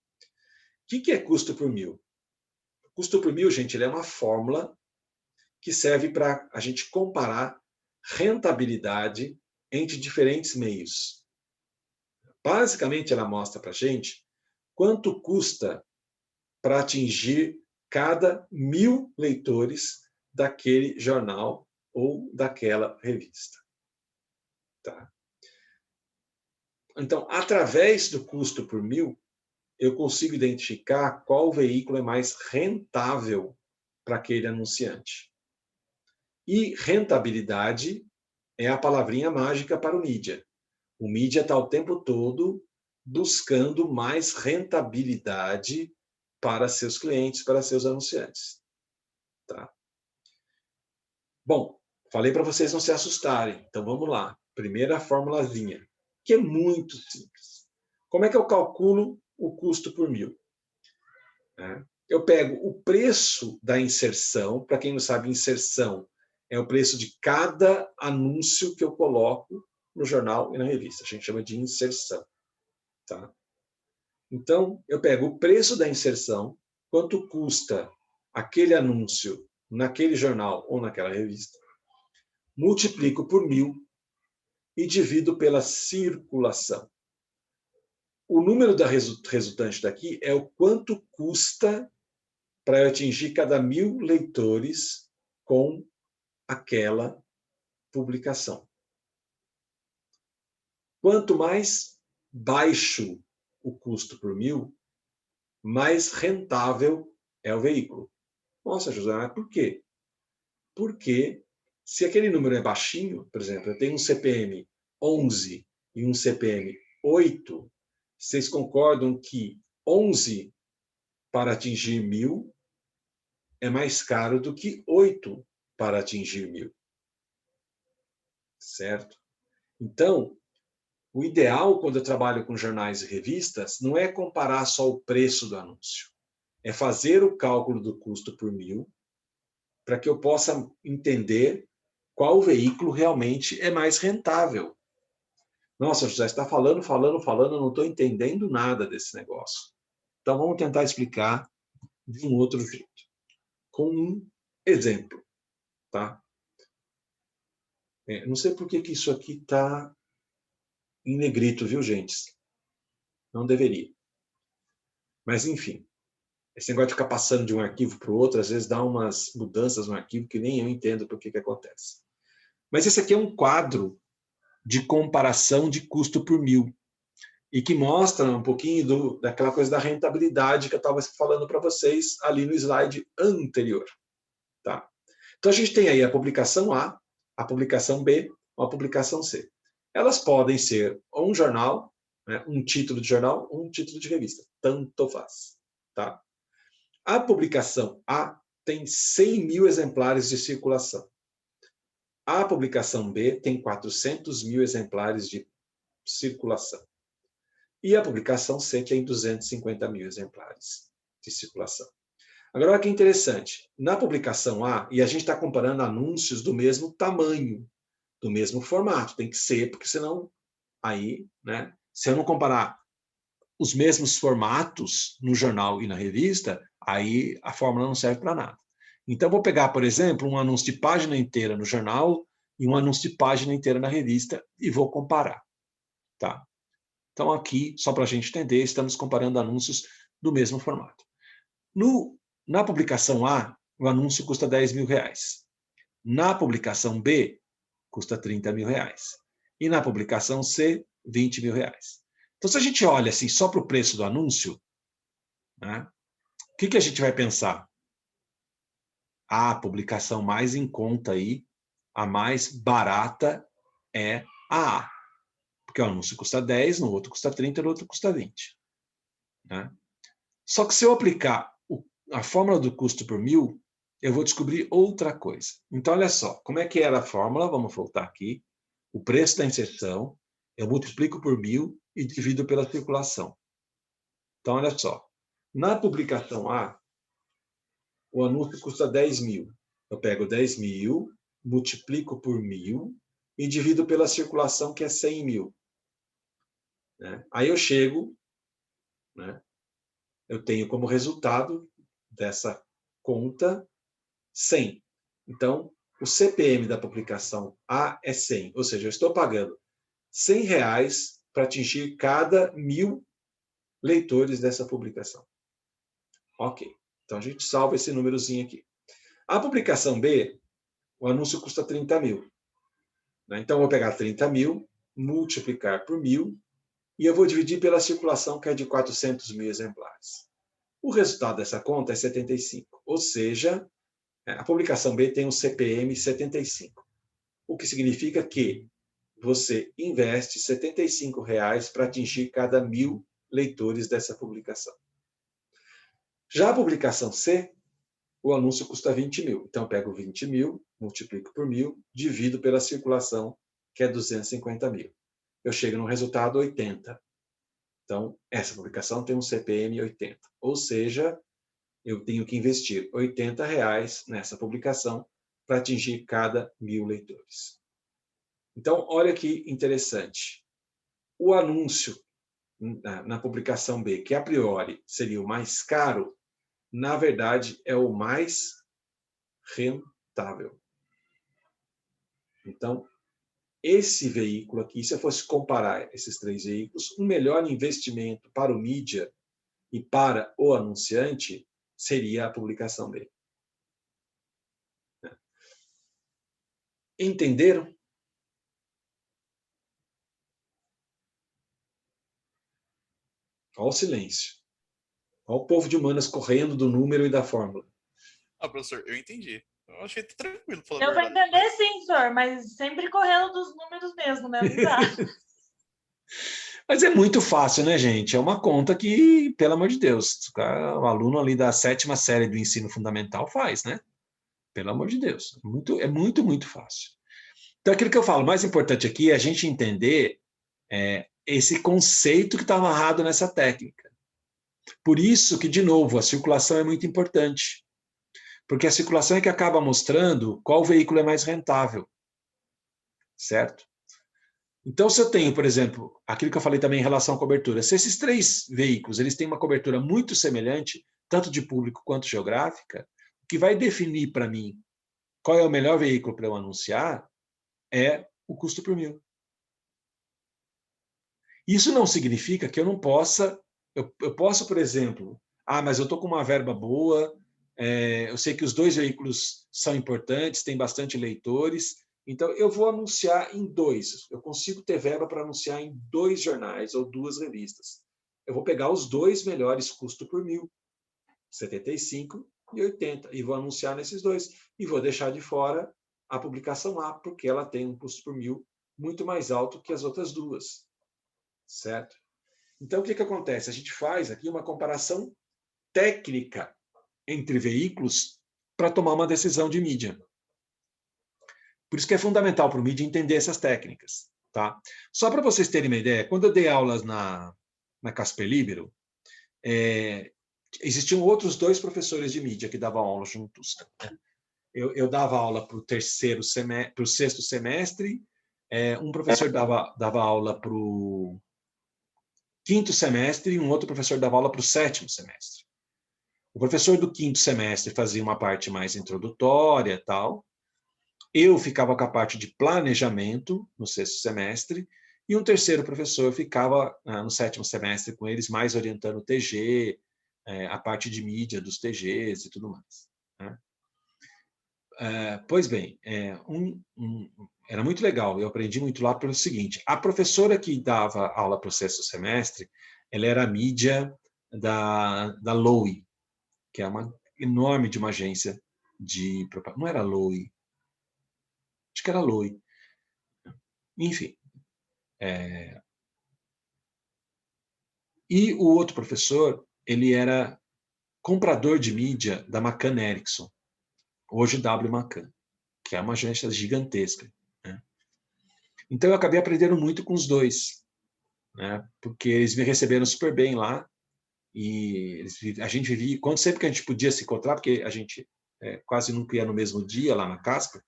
que é custo por mil? Custo por mil, gente, ele é uma fórmula que serve para a gente comparar rentabilidade entre diferentes meios. Basicamente, ela mostra para a gente quanto custa para atingir cada 1000 leitores daquele jornal ou daquela revista. Tá? Então, através do custo por mil, eu consigo identificar qual veículo é mais rentável para aquele anunciante. E rentabilidade é a palavrinha mágica para o mídia. O mídia está o tempo todo buscando mais rentabilidade para seus clientes, para seus anunciantes. Tá? Bom, falei para vocês não se assustarem. Então, vamos lá. Primeira formulazinha, que é muito simples. Como é que eu calculo o custo por mil? Eu pego o preço da inserção. Para quem não sabe, inserção é o preço de cada anúncio que eu coloco no jornal e na revista. A gente chama de inserção. Tá? Então, eu pego o preço da inserção, quanto custa aquele anúncio naquele jornal ou naquela revista, multiplico por 1000 e divido pela circulação. O número da resultante daqui é o quanto custa para eu atingir cada 1000 leitores com aquela publicação. Quanto mais baixo o custo por 1000, mais rentável é o veículo. Nossa, José, mas por quê? Porque se aquele número é baixinho, por exemplo, eu tenho um CPM 11 e um CPM 8, vocês concordam que 11 para atingir 1000 é mais caro do que 8 para atingir 1000. Certo? Então, o ideal quando eu trabalho com jornais e revistas não é comparar só o preço do anúncio. É fazer o cálculo do custo por 1000 para que eu possa entender qual veículo realmente é mais rentável. Nossa, José, está falando, eu não estou entendendo nada desse negócio. Então, vamos tentar explicar de um outro jeito, com um exemplo. Tá? Não sei por que isso aqui está em negrito, viu, gente? Não deveria. Mas, enfim, esse negócio de ficar passando de um arquivo para o outro, às vezes dá umas mudanças no arquivo que nem eu entendo por que acontece. Mas esse aqui é um quadro de comparação de custo por 1000 e que mostra um pouquinho daquela coisa da rentabilidade que eu estava falando para vocês ali no slide anterior. Tá? Então, a gente tem aí a publicação A, a publicação B, ou a publicação C. Elas podem ser ou um jornal, né, um título de jornal, ou um título de revista. Tanto faz. Tá? A publicação A tem 100.000 exemplares de circulação. A publicação B tem 400.000 exemplares de circulação. E a publicação C tem 250.000 exemplares de circulação. Agora, olha que interessante. Na publicação A, e a gente está comparando anúncios do mesmo tamanho, do mesmo formato. Tem que ser, porque senão, aí, né, se eu não comparar os mesmos formatos no jornal e na revista, aí a fórmula não serve para nada. Então, vou pegar, por exemplo, um anúncio de página inteira no jornal e um anúncio de página inteira na revista e vou comparar. Tá? Então, aqui, só para a gente entender, estamos comparando anúncios do mesmo formato. Na publicação A, o anúncio custa R$10.000. Na publicação B, custa R$30.000. E na publicação C, R$20.000. Então, se a gente olha assim, só para o preço do anúncio, né, o que a gente vai pensar? A publicação mais em conta aí, a mais barata é a A. Porque o anúncio custa 10, no outro custa 30, no outro custa 20. Né? Só que se eu aplicar a fórmula do custo por 1000, eu vou descobrir outra coisa. Então, olha só, como é que era a fórmula? Vamos voltar aqui. O preço da inserção, eu multiplico por 1000 e divido pela circulação. Então, olha só. Na publicação A, o anúncio custa 10.000. Eu pego 10.000, multiplico por 1000 e divido pela circulação, que é 100 mil. Né? Aí eu chego, né? Eu tenho como resultado dessa conta 100. Então, o CPM da publicação A é 100, ou seja, eu estou pagando R$100 para atingir cada 1000 leitores dessa publicação. Ok, então a gente salva esse númerozinho aqui. A publicação B, o anúncio custa 30 mil. Né? Então, eu vou pegar 30 mil, multiplicar por 1000, e eu vou dividir pela circulação, que é de 400 mil exemplares. O resultado dessa conta é 75, ou seja, a publicação B tem um CPM 75, o que significa que você investe R$75 para atingir cada 1000 leitores dessa publicação. Já a publicação C, o anúncio custa 20 mil. Então, eu pego 20 mil, multiplico por 1000, divido pela circulação, que é 250 mil. Eu chego no resultado 80. Então, essa publicação tem um CPM 80. Ou seja, eu tenho que investir R$80 nessa publicação para atingir cada 1000 leitores. Então, olha que interessante. O anúncio na publicação B, que a priori seria o mais caro, na verdade é o mais rentável. Então, esse veículo aqui, se eu fosse comparar esses três veículos, o melhor investimento para o mídia e para o anunciante seria a publicação B. Entenderam? Olha o silêncio. Olha o povo de humanas correndo do número e da fórmula. Ah, professor, eu entendi. Eu achei tranquilo, falar Deu a para verdade. entender sim, senhor, mas sempre correndo dos números mesmo, né? Não dá. Mas é muito fácil, né, gente? É uma conta que, pelo amor de Deus, o aluno ali da 7ª série do ensino fundamental faz, né? Pelo amor de Deus. É muito, muito fácil. Então, aquilo que eu falo, o mais importante aqui é a gente entender esse conceito que está amarrado nessa técnica. Por isso que, de novo, a circulação é muito importante. Porque a circulação é que acaba mostrando qual veículo é mais rentável. Certo? Então, se eu tenho, por exemplo, aquilo que eu falei também em relação à cobertura, se esses três veículos eles têm uma cobertura muito semelhante, tanto de público quanto geográfica, o que vai definir para mim qual é o melhor veículo para eu anunciar é o custo por 1000. Isso não significa que eu não possa, eu posso, por exemplo, mas eu estou com uma verba boa, eu sei que os dois veículos são importantes, tem bastante leitores, então eu vou anunciar em 2. Eu consigo ter verba para anunciar em 2 jornais ou 2 revistas. Eu vou pegar os 2 melhores custo por 1000, 75 e 80, e vou anunciar nesses 2. E vou deixar de fora a publicação A, porque ela tem um custo por 1000 muito mais alto que as outras 2. Certo? Então, o que acontece? A gente faz aqui uma comparação técnica entre veículos para tomar uma decisão de mídia. Por isso que é fundamental para o mídia entender essas técnicas. Tá? Só para vocês terem uma ideia, quando eu dei aulas na Casper Libero, existiam outros 2 professores de mídia que davam aula juntos. Né? Eu dava aula para o 6º semestre, um professor dava aula para o 5º semestre e um outro professor dava aula para o 7º semestre. O professor do 5º semestre fazia uma parte mais introdutória, tal. Eu ficava com a parte de planejamento no 6º semestre e um terceiro professor ficava no 7º semestre com eles, mais orientando o TG, a parte de mídia dos TGs e tudo mais. Né? Pois bem, era muito legal, eu aprendi muito lá pelo seguinte, a professora que dava aula para o 6º semestre, ela era a mídia da Lowe, que é uma enorme de uma agência de propaganda. Não era Lowe, acho que era Lowe. Enfim. E o outro professor, ele era comprador de mídia da McCann Erickson, hoje W. McCann, que é uma agência gigantesca. Né? Então, eu acabei aprendendo muito com os 2, né? Porque eles me receberam super bem lá, e a gente vivia, sempre que a gente podia se encontrar, porque a gente quase nunca ia no mesmo dia lá na Casper,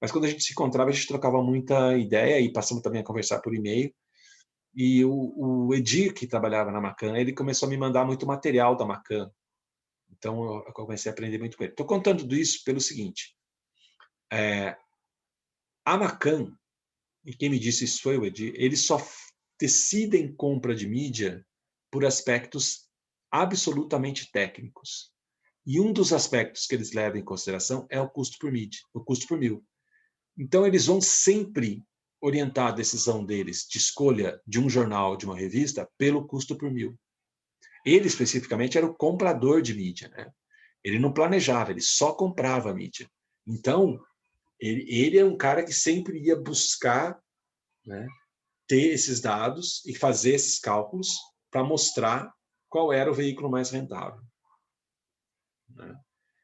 Mas quando a gente se encontrava, a gente trocava muita ideia e passamos também a conversar por e-mail. E o Edir, que trabalhava na Macan, ele começou a me mandar muito material da Macan. Então, eu comecei a aprender muito com ele. Estou contando tudo isso pelo seguinte. A Macan, e quem me disse isso foi o Edir, eles só decidem compra de mídia por aspectos absolutamente técnicos. E um dos aspectos que eles levam em consideração é o custo por mídia, o custo por mil. Então, eles vão sempre orientar a decisão deles de escolha de um jornal, de uma revista, pelo custo por mil. Ele, especificamente, era o comprador de mídia, né? Ele não planejava, ele só comprava mídia. Então, ele é um cara que sempre ia buscar, né, ter esses dados e fazer esses cálculos para mostrar qual era o veículo mais rentável, né?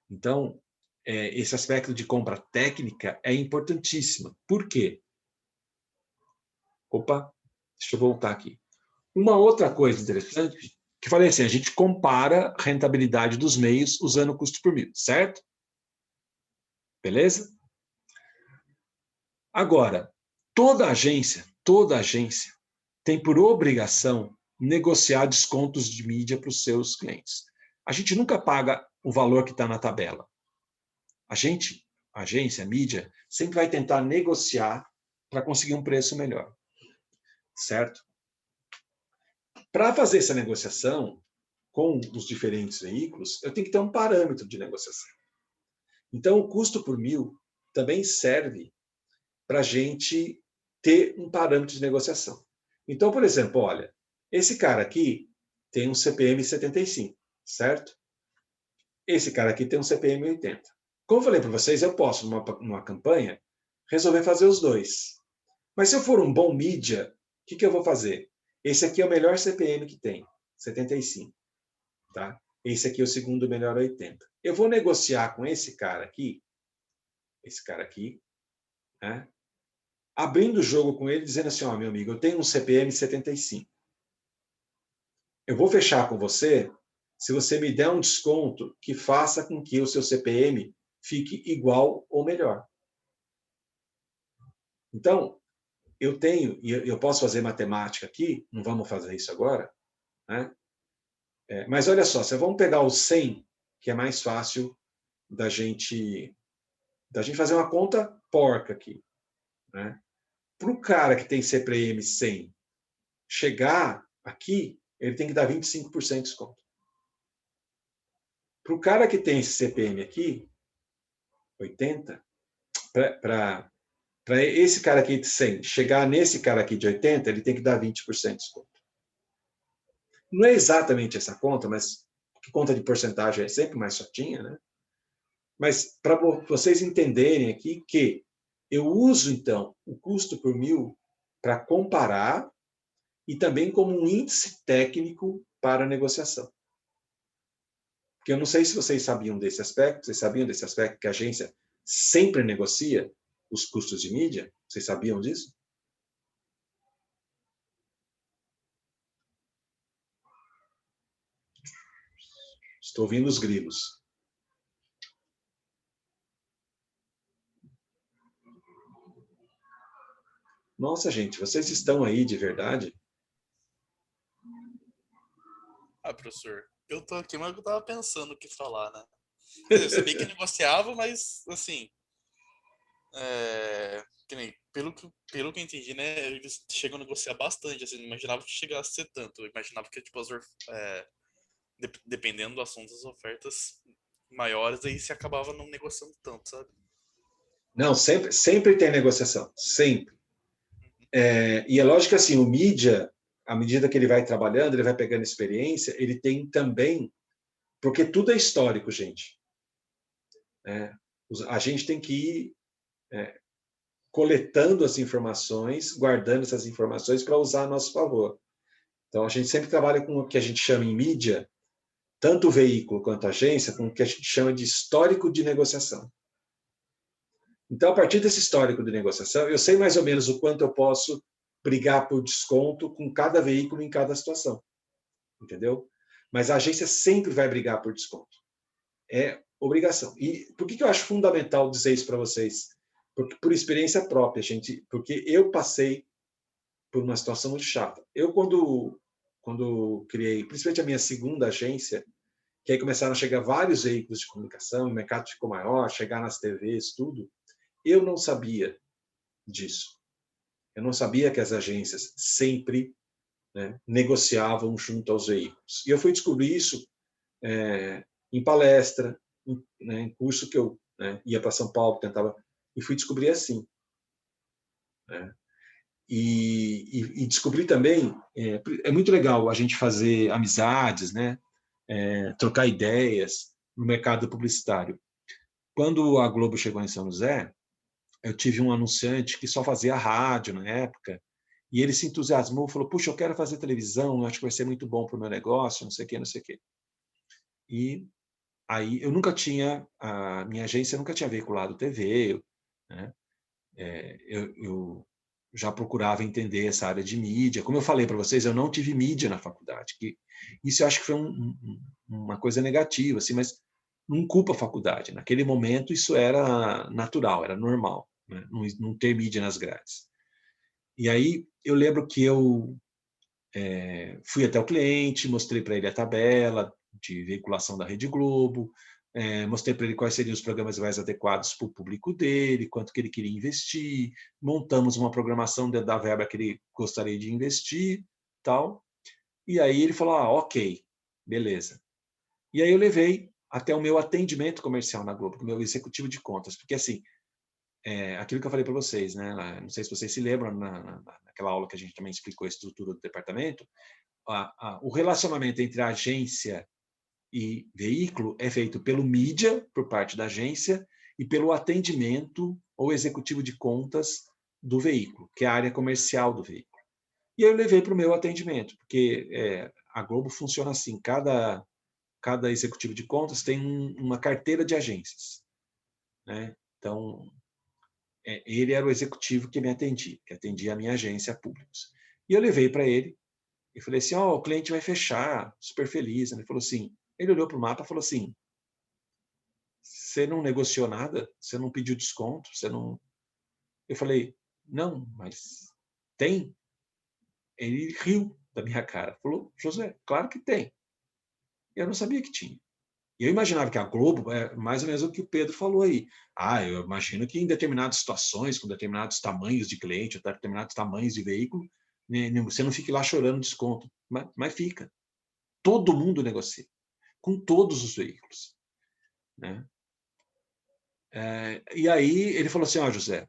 Então, esse aspecto de compra técnica é importantíssimo. Por quê? Opa, deixa eu voltar aqui. Uma outra coisa interessante, que falei assim, a gente compara a rentabilidade dos meios usando o custo por mil, certo? Beleza? Agora, toda agência tem por obrigação negociar descontos de mídia para os seus clientes. A gente nunca paga o valor que está na tabela. A agência, a mídia, sempre vai tentar negociar para conseguir um preço melhor. Certo? Para fazer essa negociação com os diferentes veículos, eu tenho que ter um parâmetro de negociação. Então, o custo por mil também serve para a gente ter um parâmetro de negociação. Então, por exemplo, olha, esse cara aqui tem um CPM 75, certo? Esse cara aqui tem um CPM 80. Como eu falei para vocês, eu posso, numa campanha, resolver fazer os dois. Mas se eu for um bom mídia, o que eu vou fazer? Esse aqui é o melhor CPM que tem, 75. Tá? Esse aqui é o segundo melhor, 80. Eu vou negociar com esse cara aqui, né? Abrindo o jogo com ele, dizendo assim, ó, meu amigo, eu tenho um CPM 75. Eu vou fechar com você se você me der um desconto que faça com que o seu CPM fique igual ou melhor. Então, eu tenho, e eu posso fazer matemática aqui, não vamos fazer isso agora, né? Mas olha só, se vamos pegar o 100, que é mais fácil da gente fazer uma conta porca aqui, né? Para o cara que tem CPM 100 chegar aqui, ele tem que dar 25% de desconto. Para o cara que tem esse CPM aqui, 80, para esse cara aqui de 100 chegar nesse cara aqui de 80, ele tem que dar 20% de desconto. Não é exatamente essa conta, mas que conta de porcentagem é sempre mais chatinha, né? Mas para vocês entenderem aqui que eu uso, então, o custo por mil para comparar e também como um índice técnico para a negociação. Porque eu não sei se vocês sabiam desse aspecto, que a agência sempre negocia os custos de mídia? Vocês sabiam disso? Estou ouvindo os grilos. Nossa, gente, vocês estão aí de verdade? Ah, professor, eu tô aqui, mas eu tava pensando o que falar, né? Quer dizer, eu sabia que negociava, mas, assim, que nem, pelo que eu entendi, né, eles chegam a negociar bastante, assim, não imaginava que chegasse a ser tanto. Eu imaginava que, tipo, dependendo do assunto, as ofertas maiores, aí se acabava não negociando tanto, sabe? Não, sempre tem negociação, sempre. E é lógico que assim, o mídia, à medida que ele vai trabalhando, ele vai pegando experiência, ele tem também, porque tudo é histórico, gente. A gente tem que ir coletando as informações, guardando essas informações para usar a nosso favor. Então, a gente sempre trabalha com o que a gente chama em mídia, tanto o veículo quanto a agência, com o que a gente chama de histórico de negociação. Então, a partir desse histórico de negociação, eu sei mais ou menos o quanto eu posso brigar por desconto com cada veículo em cada situação. Entendeu? Mas a agência sempre vai brigar por desconto. É obrigação. E por que eu acho fundamental dizer isso para vocês? por experiência própria, gente, porque eu passei por uma situação muito chata. Eu, quando criei, principalmente a minha segunda agência, que aí começaram a chegar vários veículos de comunicação, o mercado ficou maior, chegar nas TVs, tudo, eu não sabia disso. Eu não sabia que as agências sempre, né, negociavam junto aos veículos. E eu fui descobrir isso em palestra, em curso que eu, né, ia para São Paulo, tentava, e fui descobrir assim. Né? E descobri também, é muito legal a gente fazer amizades, né? Trocar ideias no mercado publicitário. Quando a Globo chegou em São José, eu tive um anunciante que só fazia rádio na época, e ele se entusiasmou, falou, puxa, eu quero fazer televisão, acho que vai ser muito bom para o meu negócio, não sei o quê, não sei o quê. E aí eu nunca tinha, a minha agência nunca tinha veiculado TV, né? Eu já procurava entender essa área de mídia. Como eu falei para vocês, eu não tive mídia na faculdade. Isso eu acho que foi uma coisa negativa, assim, mas não culpa a faculdade. Naquele momento isso era natural, era normal, né? Não ter mídia nas grades. E aí eu lembro que eu fui até o cliente, mostrei para ele a tabela de veiculação da Rede Globo, mostrei para ele quais seriam os programas mais adequados para o público dele, quanto que ele queria investir, montamos uma programação dentro da verba que ele gostaria de investir, tal. E aí ele falou, ok, beleza. E aí eu levei até o meu atendimento comercial na Globo, o meu executivo de contas, porque assim, aquilo que eu falei para vocês, né? Não sei se vocês se lembram, naquela aula que a gente também explicou a estrutura do departamento, o relacionamento entre a agência e veículo é feito pelo mídia, por parte da agência, e pelo atendimento ou executivo de contas do veículo, que é a área comercial do veículo. E eu levei para o meu atendimento, porque a Globo funciona assim, cada executivo de contas tem uma carteira de agências. Né? Então, ele era o executivo que me atendia, que atendia a minha agência Públicos. E eu levei para ele, e falei assim, o cliente vai fechar, super feliz. Ele falou assim, ele olhou para o mapa e falou assim, você não negociou nada? Você não pediu desconto? Você não... Eu falei, não, mas tem? Ele riu da minha cara. Falou, José, claro que tem. Eu não sabia que tinha. E eu imaginava que a Globo é mais ou menos o que o Pedro falou aí. Eu imagino que em determinadas situações, com determinados tamanhos de cliente, determinados tamanhos de veículo, você não fique lá chorando desconto. Mas fica. Todo mundo negocia. Com todos os veículos. Né? E aí ele falou assim, José,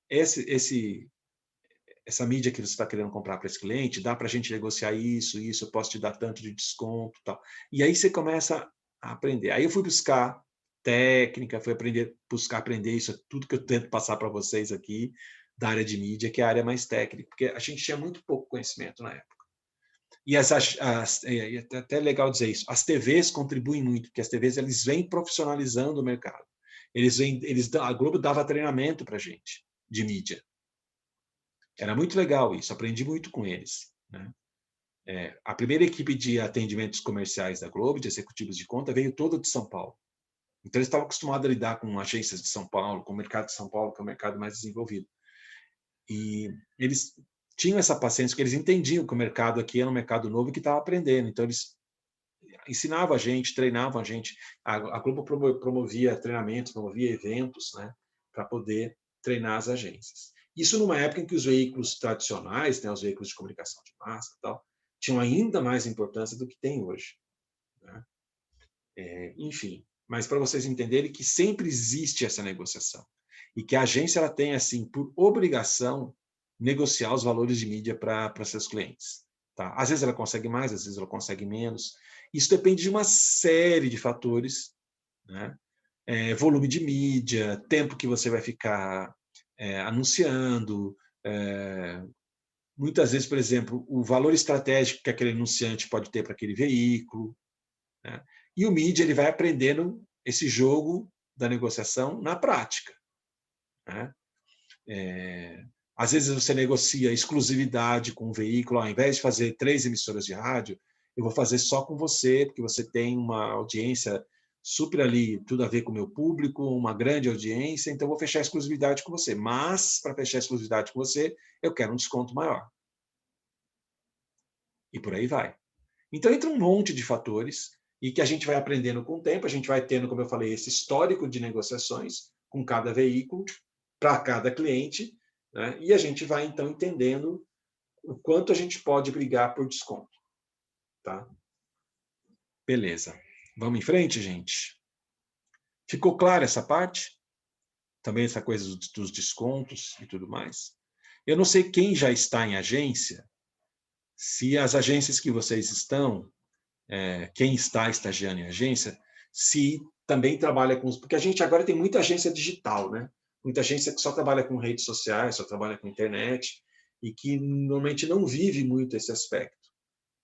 essa mídia que você está querendo comprar para esse cliente, dá para a gente negociar isso, eu posso te dar tanto de desconto, tal. E aí você começa a aprender. Aí eu fui buscar técnica, fui buscar aprender isso, tudo que eu tento passar para vocês aqui da área de mídia, que é a área mais técnica, porque a gente tinha muito pouco conhecimento na época. E é até legal dizer isso, as TVs contribuem muito, porque as TVs eles vêm profissionalizando o mercado. A Globo dava treinamento para a gente, de mídia. Era muito legal isso, aprendi muito com eles. Né? A primeira equipe de atendimentos comerciais da Globo, de executivos de conta, veio toda de São Paulo. Então, eles estavam acostumados a lidar com agências de São Paulo, com o mercado de São Paulo, que é o mercado mais desenvolvido. E eles tinham essa paciência, porque eles entendiam que o mercado aqui era um mercado novo e que estava aprendendo. Então, eles ensinavam a gente, treinavam a gente. A Globo promovia treinamentos, promovia eventos, né, para poder treinar as agências. Isso numa época em que os veículos tradicionais, né, os veículos de comunicação de massa e tal, tinham ainda mais importância do que tem hoje. Né? Enfim, mas para vocês entenderem que sempre existe essa negociação e que a agência ela tem, assim, por obrigação, negociar os valores de mídia para seus clientes. Tá? Às vezes ela consegue mais, às vezes ela consegue menos. Isso depende de uma série de fatores, né? Volume de mídia, tempo que você vai ficar anunciando, muitas vezes, por exemplo, o valor estratégico que aquele anunciante pode ter para aquele veículo. Né? E o mídia ele vai aprendendo esse jogo da negociação na prática. Né? Às vezes você negocia exclusividade com o veículo, ao invés de fazer 3 emissoras de rádio, eu vou fazer só com você, porque você tem uma audiência super ali, tudo a ver com o meu público, uma grande audiência, então vou fechar a exclusividade com você. Mas, para fechar a exclusividade com você, eu quero um desconto maior. E por aí vai. Então, entra um monte de fatores e que a gente vai aprendendo com o tempo, a gente vai tendo, como eu falei, esse histórico de negociações com cada veículo, para cada cliente, né? E a gente vai, então, entendendo o quanto a gente pode brigar por desconto. Tá? Beleza. Vamos em frente, gente? Ficou clara essa parte? Também essa coisa dos descontos e tudo mais? Eu não sei quem já está em agência, se as agências que vocês estão, quem está estagiando em agência, se também trabalha com... Porque a gente agora tem muita agência digital, né? Muita agência que só trabalha com redes sociais, só trabalha com internet, e que normalmente não vive muito esse aspecto,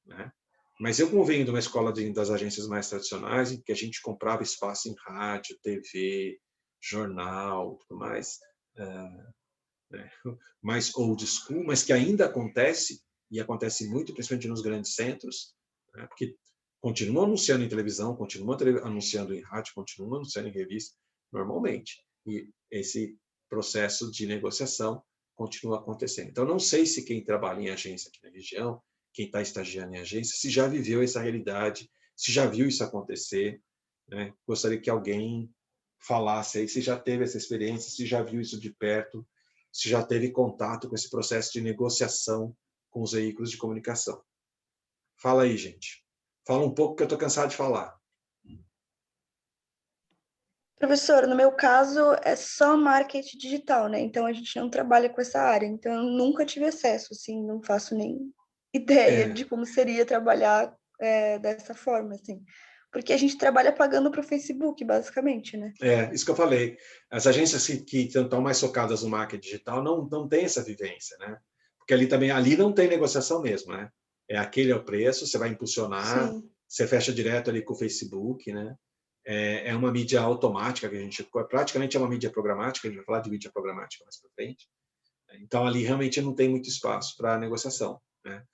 né? Mas eu, como venho de uma escola das agências mais tradicionais, em que a gente comprava espaço em rádio, TV, jornal, tudo mais, mais old school, mas que ainda acontece, e acontece muito, principalmente nos grandes centros, né? Porque continuam anunciando em televisão, continuam anunciando em rádio, continuam anunciando em revista, normalmente. E esse processo de negociação continua acontecendo. Então, não sei se quem trabalha em agência aqui na região, quem está estagiando em agência, se já viveu essa realidade, se já viu isso acontecer, né? Gostaria que alguém falasse aí se já teve essa experiência, se já viu isso de perto, se já teve contato com esse processo de negociação com os veículos de comunicação. Fala aí, gente. Fala um pouco, que eu estou cansado de falar. Professor, no meu caso é só marketing digital, né? Então a gente não trabalha com essa área. Então eu nunca tive acesso, assim, não faço nem ideia de como seria trabalhar dessa forma, assim. Porque a gente trabalha pagando para o Facebook, basicamente, né? Isso que eu falei. As agências que estão mais focadas no marketing digital não têm essa vivência, né? Porque ali não tem negociação mesmo, né? Aquele é o preço, você vai impulsionar, Sim. você fecha direto ali com o Facebook, né? É uma mídia automática, que a gente praticamente é uma mídia programática, a gente vai falar de mídia programática mais para frente. Então, ali realmente não tem muito espaço para negociação, né?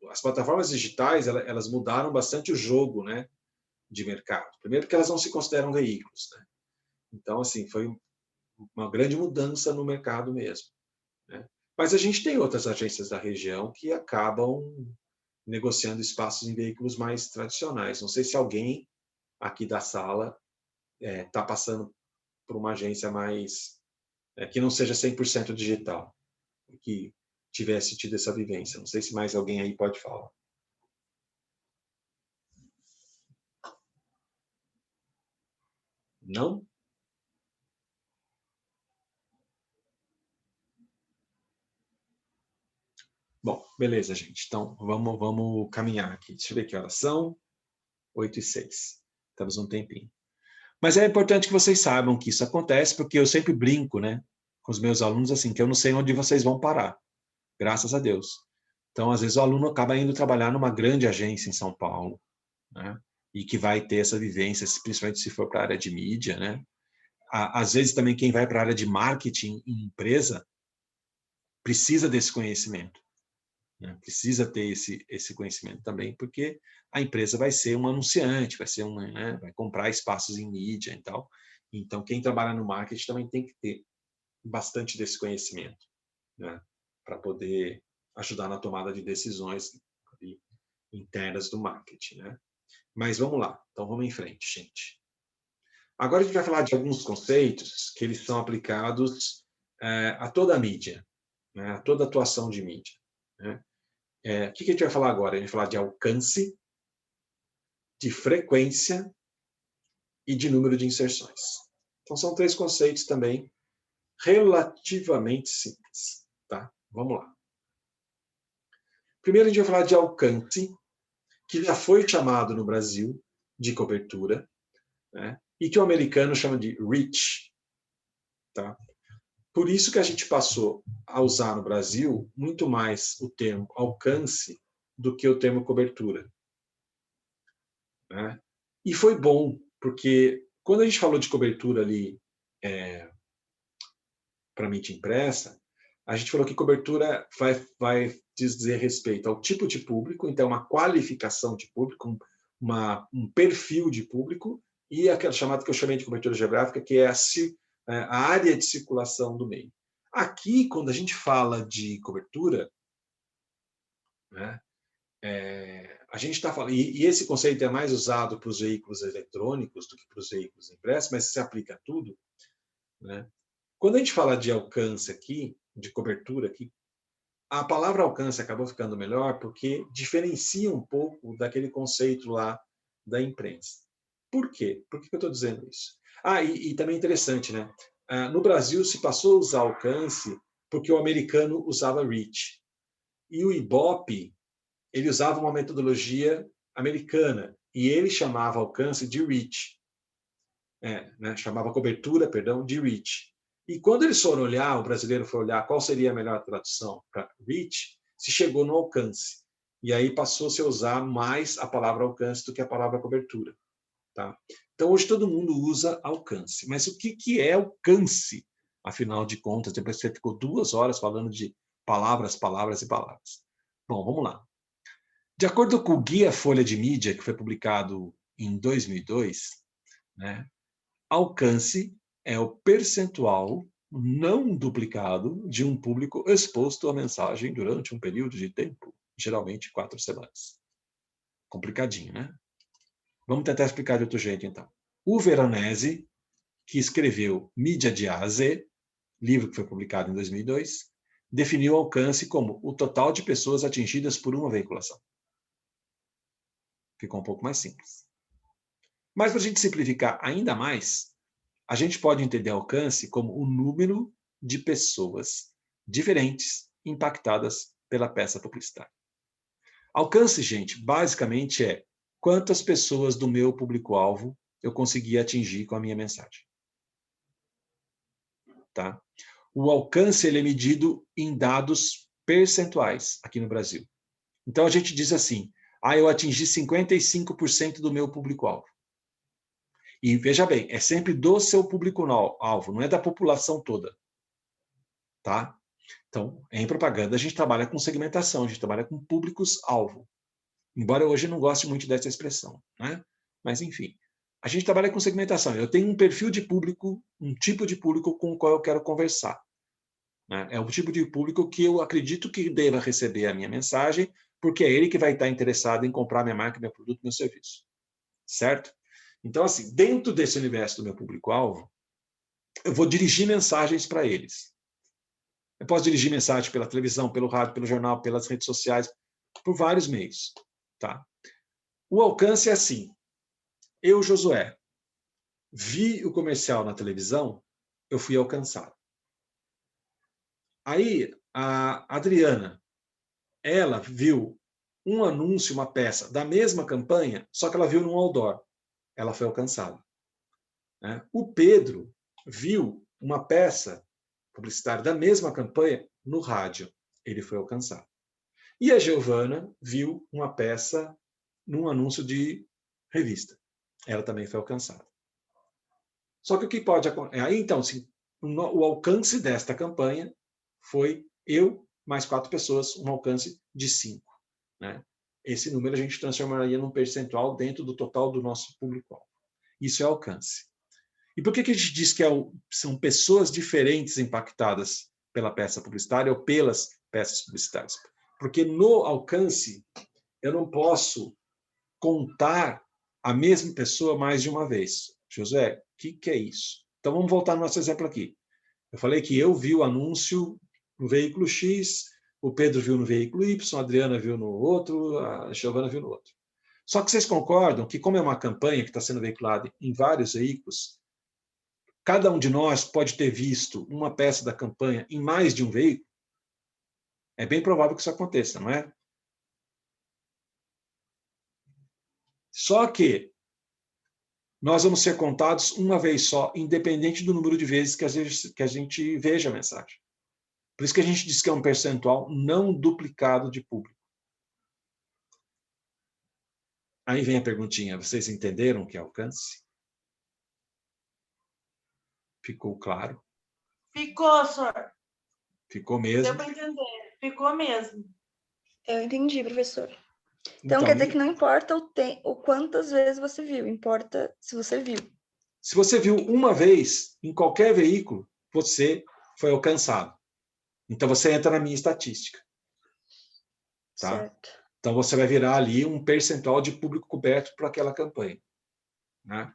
As plataformas digitais, elas mudaram bastante o jogo, né, de mercado. Primeiro porque elas não se consideram veículos, né? Então, assim, foi uma grande mudança no mercado mesmo, né? Mas a gente tem outras agências da região que acabam negociando espaços em veículos mais tradicionais. Não sei se alguém aqui da sala está passando por uma agência mais que não seja 100% digital, que tivesse tido essa vivência. Não sei se mais alguém aí pode falar. Não? Bom, beleza, gente. Então, vamos caminhar aqui. Deixa eu ver que horas são. 8h06. Estamos um tempinho. Mas é importante que vocês saibam que isso acontece, porque eu sempre brinco, né, com os meus alunos, assim, que eu não sei onde vocês vão parar. Graças a Deus. Então, às vezes, o aluno acaba indo trabalhar numa grande agência em São Paulo, né, e que vai ter essa vivência, principalmente se for para a área de mídia, né. Às vezes, também, quem vai para a área de marketing em empresa precisa desse conhecimento, né? Precisa ter esse conhecimento também, porque a empresa vai ser um anunciante, né, vai comprar espaços em mídia e tal. Então, quem trabalha no marketing também tem que ter bastante desse conhecimento, né, para poder ajudar na tomada de decisões internas do marketing, né? Mas vamos lá, então vamos em frente, gente. Agora a gente vai falar de alguns conceitos que eles são aplicados a toda a mídia, né, a toda atuação de mídia, né? O que a gente vai falar agora? A gente vai falar de alcance, de frequência e de número de inserções. Então, são 3 conceitos também relativamente simples, tá? Vamos lá. Primeiro, a gente vai falar de alcance, que já foi chamado no Brasil de cobertura, né? E que o americano chama de reach, tá? Por isso que a gente passou a usar no Brasil muito mais o termo alcance do que o termo cobertura, né? E foi bom, porque quando a gente falou de cobertura ali para mídia impressa, a gente falou que cobertura vai dizer respeito ao tipo de público, então uma qualificação de público, um perfil de público e aquela chamada que eu chamei de cobertura geográfica, que é a área de circulação do meio. Aqui, quando a gente fala de cobertura, né, a gente está falando, e esse conceito é mais usado para os veículos eletrônicos do que para os veículos impressos, mas se aplica a tudo, né? Quando a gente fala de alcance aqui, de cobertura aqui, a palavra alcance acabou ficando melhor porque diferencia um pouco daquele conceito lá da imprensa. Por quê? Por que eu estou dizendo isso? E também é interessante, né? No Brasil se passou a usar alcance porque o americano usava reach. E o Ibope, ele usava uma metodologia americana e ele chamava alcance de reach. Né? Chamava cobertura, perdão, de reach. E quando eles foram olhar, o brasileiro foi olhar qual seria a melhor tradução para reach, se chegou no alcance. E aí passou-se a usar mais a palavra alcance do que a palavra cobertura. Tá? Então, hoje todo mundo usa alcance. Mas o que é alcance? Afinal de contas, depois você ficou 2 horas falando de palavras, palavras e palavras. Bom, vamos lá. De acordo com o Guia Folha de Mídia, que foi publicado em 2002, né, alcance é o percentual não duplicado de um público exposto à mensagem durante um período de tempo, geralmente 4 semanas. Complicadinho, né? Vamos tentar explicar de outro jeito, então. O Veronese, que escreveu Mídia de A a Z, livro que foi publicado em 2002, definiu o alcance como o total de pessoas atingidas por uma veiculação. Ficou um pouco mais simples. Mas, para a gente simplificar ainda mais, a gente pode entender alcance como o número de pessoas diferentes impactadas pela peça publicitária. Alcance, gente, basicamente é quantas pessoas do meu público-alvo eu consegui atingir com a minha mensagem. Tá? O alcance ele é medido em dados percentuais aqui no Brasil. Então, a gente diz assim, eu atingi 55% do meu público-alvo. E veja bem, é sempre do seu público-alvo, não é da população toda. Tá? Então, em propaganda, a gente trabalha com segmentação, a gente trabalha com públicos-alvo. Embora hoje eu não goste muito dessa expressão, né? Mas, enfim, a gente trabalha com segmentação. Eu tenho um perfil de público, um tipo de público com o qual eu quero conversar. Né? É o tipo de público que eu acredito que deva receber a minha mensagem, porque é ele que vai estar interessado em comprar minha marca, meu produto, meu serviço. Certo? Então, assim, dentro desse universo do meu público-alvo, eu vou dirigir mensagens para eles. Eu posso dirigir mensagem pela televisão, pelo rádio, pelo jornal, pelas redes sociais, por vários meios. Tá? O alcance é assim. Eu, Josué, vi o comercial na televisão, eu fui alcançado. Aí, a Adriana, ela viu um anúncio, uma peça da mesma campanha, só que ela viu num outdoor. Ela foi alcançada. Né? O Pedro viu uma peça publicitária da mesma campanha no rádio. Ele foi alcançado. E a Giovana viu uma peça num anúncio de revista. Ela também foi alcançada. Só que o que pode acontecer? Aí, então, o alcance desta campanha foi eu mais 4 pessoas, um alcance de 5. Né? Esse número a gente transformaria num percentual dentro do total do nosso público-alvo. Isso é alcance. E por que a gente diz que são pessoas diferentes impactadas pela peça publicitária ou pelas peças publicitárias? Porque no alcance, eu não posso contar a mesma pessoa mais de uma vez. José, o que é isso? Então, vamos voltar no nosso exemplo aqui. Eu falei que eu vi o anúncio no veículo X, o Pedro viu no veículo Y, a Adriana viu no outro, a Giovana viu no outro. Só que vocês concordam que, como é uma campanha que está sendo veiculada em vários veículos, cada um de nós pode ter visto uma peça da campanha em mais de um veículo? É bem provável que isso aconteça, não é? Só que nós vamos ser contados uma vez só, independente do número de vezes que a gente veja a mensagem. Por isso que a gente diz que é um percentual não duplicado de público. Aí vem a perguntinha, vocês entenderam o que é alcance? Ficou claro? Ficou, senhor. Ficou mesmo? Deu para entender. Ficou mesmo. Eu entendi, professor. Então quer dizer que não importa o quantas vezes você viu, importa se você viu. Se você viu uma vez em qualquer veículo, você foi alcançado. Então você entra na minha estatística. Tá? Certo. Então você vai virar ali um percentual de público coberto para aquela campanha. Né?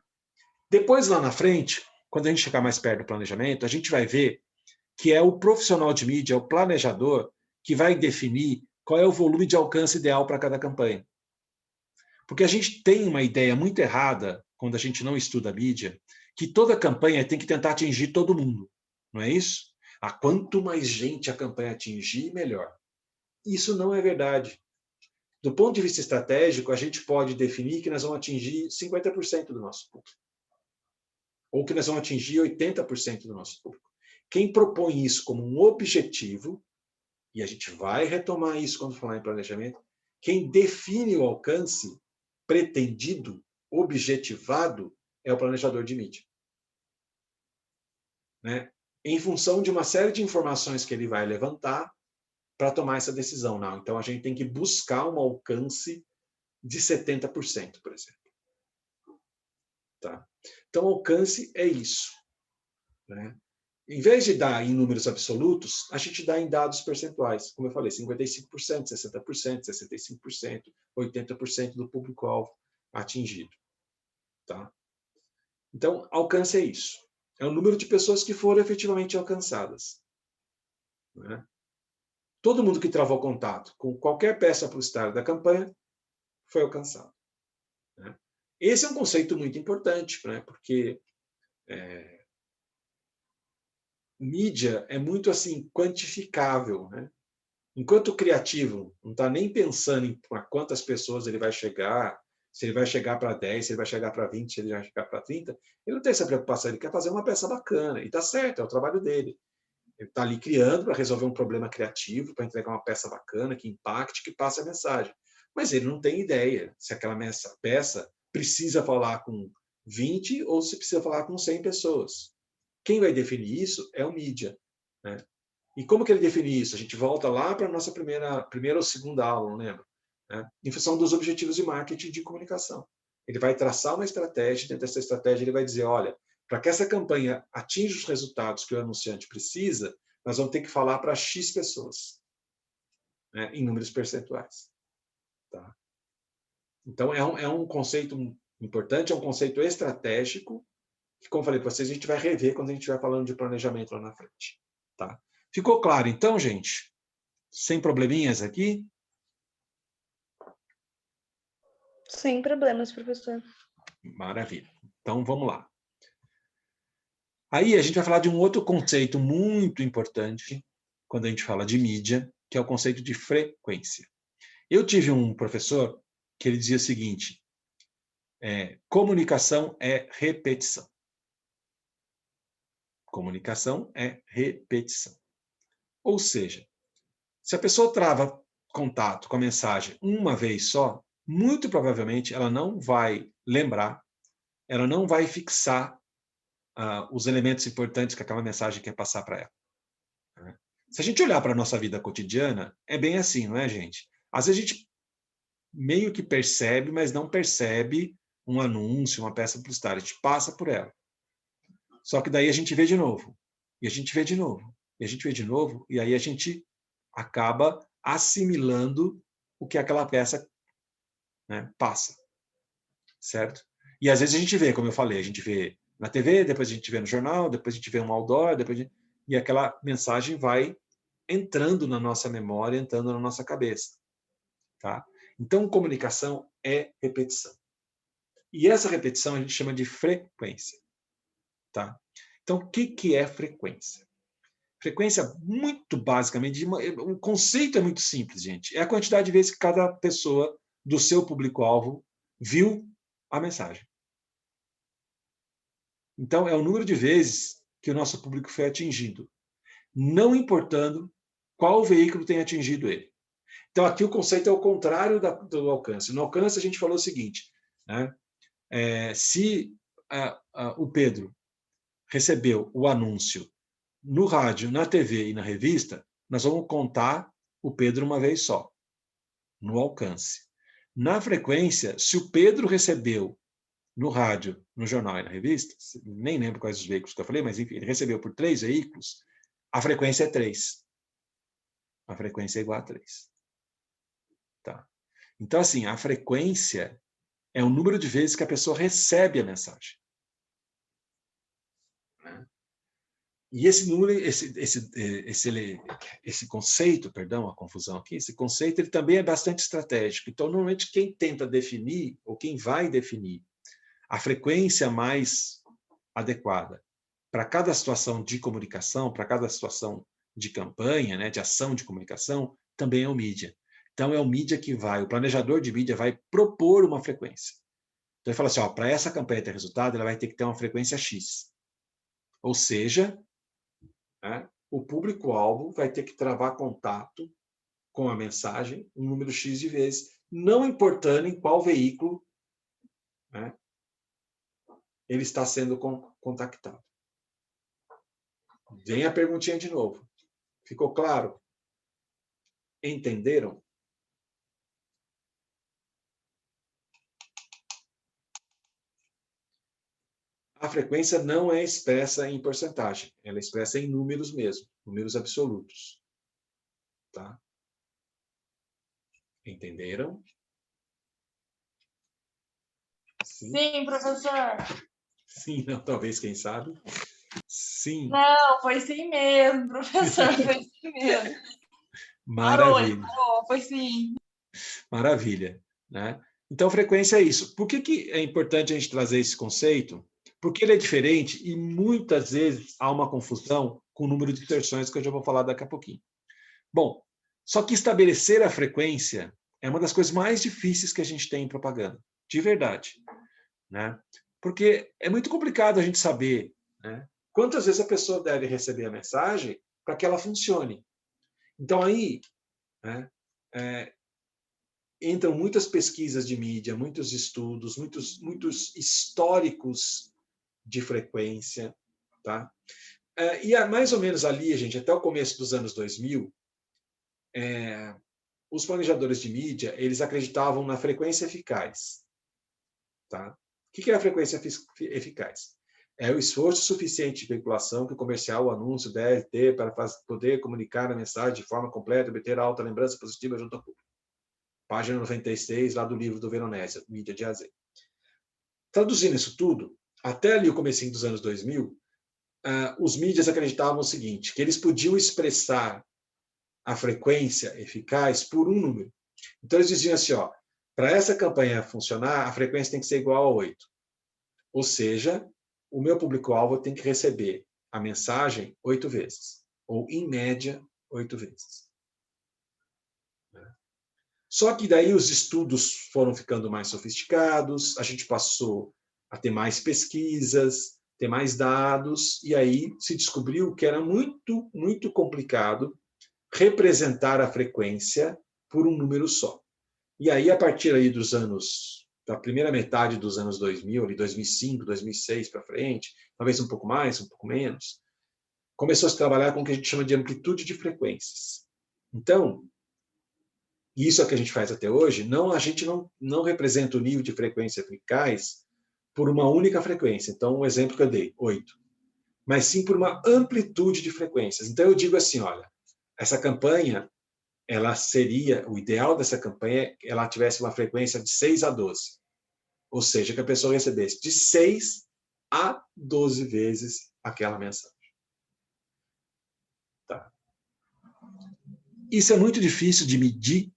Depois, lá na frente, quando a gente chegar mais perto do planejamento, a gente vai ver que é o profissional de mídia, o planejador, que vai definir qual é o volume de alcance ideal para cada campanha. Porque a gente tem uma ideia muito errada, quando a gente não estuda mídia, que toda campanha tem que tentar atingir todo mundo. Não é isso? Quanto mais gente a campanha atingir, melhor. Isso não é verdade. Do ponto de vista estratégico, a gente pode definir que nós vamos atingir 50% do nosso público. Ou que nós vamos atingir 80% do nosso público. Quem propõe isso como um objetivo, e a gente vai retomar isso quando falar em planejamento, quem define o alcance pretendido, objetivado, é o planejador de mídia. Né? Em função de uma série de informações que ele vai levantar para tomar essa decisão. Não, então a gente tem que buscar um alcance de 70%, por exemplo. Tá? Então, alcance é isso. Né? Em vez de dar em números absolutos, a gente dá em dados percentuais. Como eu falei, 55%, 60%, 65%, 80% do público-alvo atingido. Tá? Então, alcance é isso. É o número de pessoas que foram efetivamente alcançadas. Né? Todo mundo que travou contato com qualquer peça publicitária da campanha foi alcançado. Né? Esse é um conceito muito importante, né? Porque mídia é muito assim quantificável. Né? Enquanto o criativo não está nem pensando em quantas pessoas ele vai chegar, se ele vai chegar para 10, se ele vai chegar para 20, se ele vai chegar para 30, ele não tem essa preocupação, ele quer fazer uma peça bacana. E está certo, é o trabalho dele. Ele está ali criando para resolver um problema criativo, para entregar uma peça bacana, que impacte, que passe a mensagem. Mas ele não tem ideia se aquela peça precisa falar com 20 ou se precisa falar com 100 pessoas. Quem vai definir isso é o mídia. Né? E como que ele define isso? A gente volta lá para a nossa primeira ou segunda aula, não lembro? Né? Em função dos objetivos de marketing e de comunicação. Ele vai traçar uma estratégia, dentro dessa estratégia ele vai dizer, olha, para que essa campanha atinja os resultados que o anunciante precisa, nós vamos ter que falar para X pessoas, né, em números percentuais. Tá? Então, é um conceito importante, é um conceito estratégico, que, como eu falei para vocês, a gente vai rever quando a gente estiver falando de planejamento lá na frente. Tá? Ficou claro, então, gente? Sem probleminhas aqui? Sem problemas, professor. Maravilha. Então, vamos lá. Aí a gente vai falar de um outro conceito muito importante quando a gente fala de mídia, que é o conceito de frequência. Eu tive um professor que ele dizia o seguinte, comunicação é repetição. Comunicação é repetição. Ou seja, se a pessoa trava contato com a mensagem uma vez só, muito provavelmente ela não vai lembrar, ela não vai fixar os elementos importantes que aquela mensagem quer passar para ela. Né? Se a gente olhar para a nossa vida cotidiana, é bem assim, não é, gente? Às vezes a gente meio que percebe, mas não percebe um anúncio, uma peça publicitária. A gente passa por ela. Só que daí a gente vê de novo. E a gente vê de novo. E a gente vê de novo. E aí a gente acaba assimilando o que aquela peça, né, passa. Certo? E às vezes a gente vê, como eu falei, a gente vê na TV, depois a gente vê no jornal, depois a gente vê um outdoor, e aquela mensagem vai entrando na nossa memória, entrando na nossa cabeça. Tá? Então, comunicação é repetição. E essa repetição a gente chama de frequência. Tá? Então, o que é frequência? Frequência, muito basicamente, o conceito é muito simples, gente. É a quantidade de vezes que cada pessoa do seu público-alvo viu a mensagem. Então, é o número de vezes que o nosso público foi atingido, não importando qual veículo tem atingido ele. Então, aqui o conceito é o contrário do alcance. No alcance, a gente falou o seguinte, né? Se o Pedro recebeu o anúncio no rádio, na TV e na revista, nós vamos contar o Pedro uma vez só, no alcance. Na frequência, se o Pedro recebeu no rádio, no jornal e na revista, nem lembro quais os veículos que eu falei, mas enfim, ele recebeu por 3 veículos, a frequência é 3. A frequência é igual a 3. Tá? Então, assim, a frequência é o número de vezes que a pessoa recebe a mensagem. Né? E esse número, esse conceito, perdão, a confusão aqui, esse conceito ele também é bastante estratégico. Então, normalmente, quem tenta definir, ou quem vai definir a frequência mais adequada para cada situação de comunicação, para cada situação de campanha, né, de ação de comunicação, também é o mídia. Então, é o mídia que vai, o planejador de mídia vai propor uma frequência. Então, ele fala assim, para essa campanha ter resultado, ela vai ter que ter uma frequência X. Ou seja, né, o público-alvo vai ter que travar contato com a mensagem um número X de vezes, não importando em qual veículo, né, ele está sendo contactado. Vem a perguntinha de novo. Ficou claro? Entenderam? A frequência não é expressa em porcentagem, ela é expressa em números mesmo, números absolutos. Tá? Entenderam? Sim? Sim, professor. Sim, não, talvez, quem sabe? Sim. Não, foi sim mesmo, professor, foi sim mesmo. Maravilha. Parou, foi sim. Maravilha. Né? Então, frequência é isso. Por que é importante a gente trazer esse conceito? Porque ele é diferente e muitas vezes há uma confusão com o número de inserções que eu já vou falar daqui a pouquinho. Bom, só que estabelecer a frequência é uma das coisas mais difíceis que a gente tem em propaganda, de verdade. Né? Porque é muito complicado a gente saber, né, quantas vezes a pessoa deve receber a mensagem para que ela funcione. Então, aí, né, entram muitas pesquisas de mídia, muitos estudos, muitos históricos de frequência. Tá? E mais ou menos ali, gente, até o começo dos anos 2000, os planejadores de mídia eles acreditavam na frequência eficaz. Tá? O que é a frequência eficaz? É o esforço suficiente de veiculação que o comercial, o anúncio deve ter para poder comunicar a mensagem de forma completa e obter alta lembrança positiva junto ao público. Página 96, lá do livro do Veronese, Mídia de A a Z. Traduzindo isso tudo, até ali o comecinho dos anos 2000, os mídias acreditavam o seguinte, que eles podiam expressar a frequência eficaz por um número. Então, eles diziam assim, para essa campanha funcionar, a frequência tem que ser igual a 8. Ou seja, o meu público-alvo tem que receber a mensagem 8 vezes. Ou, em média, 8 vezes. Só que daí os estudos foram ficando mais sofisticados, a gente passou a ter mais pesquisas, ter mais dados, e aí se descobriu que era muito, muito complicado representar a frequência por um número só. E aí, a partir aí dos anos, da primeira metade dos anos 2000, ali 2005, 2006 para frente, talvez um pouco mais, um pouco menos, começou a se trabalhar com o que a gente chama de amplitude de frequências. Então, isso é o que a gente faz até hoje, a gente não representa o nível de frequência eficaz por uma única frequência. Então, um exemplo que eu dei, 8. Mas sim por uma amplitude de frequências. Então, eu digo assim, olha, essa campanha, ela seria, o ideal dessa campanha, ela tivesse uma frequência de 6 a 12. Ou seja, que a pessoa recebesse de 6 a 12 vezes aquela mensagem. Tá. Isso é muito difícil de medir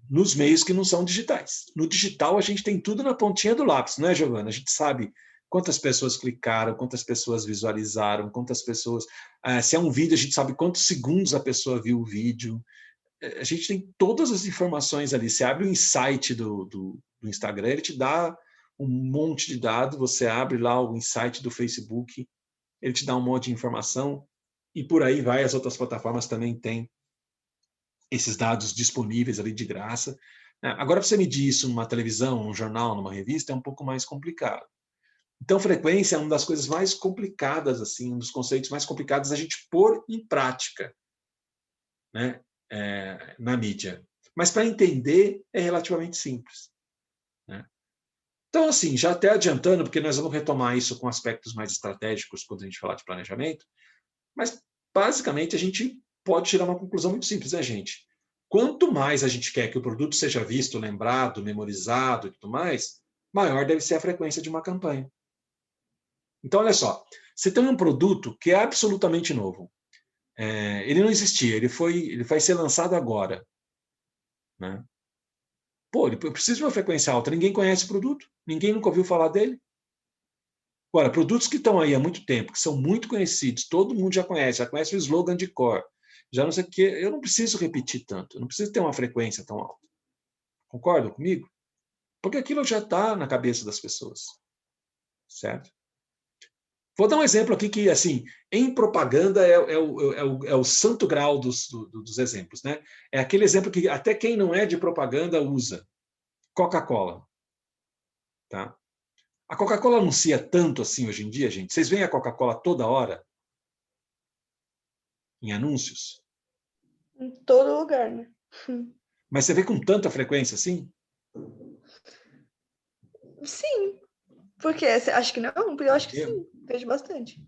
nos meios que não são digitais. No digital, a gente tem tudo na pontinha do lápis, não é, Giovana? A gente sabe quantas pessoas clicaram, quantas pessoas visualizaram, quantas pessoas... se é um vídeo, a gente sabe quantos segundos a pessoa viu o vídeo. A gente tem todas as informações ali. Você abre o insight do Instagram, ele te dá um monte de dados, você abre lá o insight do Facebook, ele te dá um monte de informação, e por aí vai, as outras plataformas também têm esses dados disponíveis ali de graça. Agora, para você medir isso numa televisão, num jornal, numa revista, é um pouco mais complicado. Então, frequência é uma das coisas mais complicadas, assim, um dos conceitos mais complicados a gente pôr em prática, né, na mídia. Mas para entender é relativamente simples, né? Então, assim, já até adiantando, porque nós vamos retomar isso com aspectos mais estratégicos quando a gente falar de planejamento, mas basicamente a gente pode tirar uma conclusão muito simples, né, gente? Quanto mais a gente quer que o produto seja visto, lembrado, memorizado e tudo mais, maior deve ser a frequência de uma campanha. Então, olha só, você tem um produto que é absolutamente novo. Ele não existia, ele vai ser lançado agora, né? Pô, ele precisa de uma frequência alta, ninguém conhece o produto, ninguém nunca ouviu falar dele. Agora, produtos que estão aí há muito tempo, que são muito conhecidos, todo mundo já conhece o slogan de cor, já não sei o quê, eu não preciso repetir tanto, eu não preciso ter uma frequência tão alta. Concordam comigo? Porque aquilo já está na cabeça das pessoas, certo? Vou dar um exemplo aqui que, assim, em propaganda é o santo grau dos exemplos, né? É aquele exemplo que até quem não é de propaganda usa. Coca-Cola. Tá? A Coca-Cola anuncia tanto assim hoje em dia, gente. Vocês veem a Coca-Cola toda hora em anúncios? Em todo lugar, né? Mas você vê com tanta frequência assim? Sim. Por quê? Você acha que não? Porque eu acho que Eu- sim. Vejo bastante.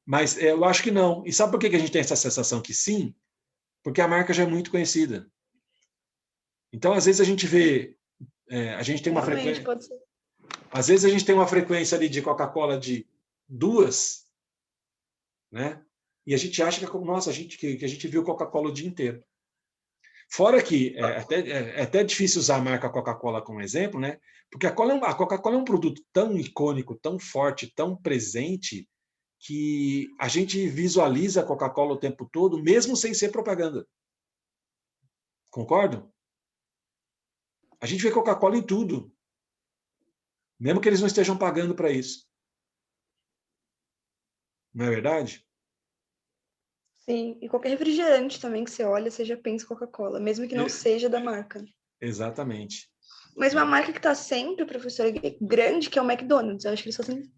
Mas eu acho que não. E sabe por que a gente tem essa sensação que sim? Porque a marca já é muito conhecida. Então, às vezes a gente vê, a gente tem uma Realmente, frequência, pode ser. às vezes a gente tem uma frequência ali de Coca-Cola de 2, né? E a gente acha que, nossa, que a gente viu Coca-Cola o dia inteiro. Fora que é até difícil usar a marca Coca-Cola como exemplo, né? Porque a Coca-Cola é um produto tão icônico, tão forte, tão presente, que a gente visualiza a Coca-Cola o tempo todo, mesmo sem ser propaganda. Concordam? A gente vê Coca-Cola em tudo, mesmo que eles não estejam pagando para isso. Não é verdade? Sim. E qualquer refrigerante também que você olha, você já pensa em Coca-Cola, mesmo que não seja da marca. Exatamente. Mas uma marca que tá sempre, professor, grande, que é o McDonald's. Eu acho que eles fazem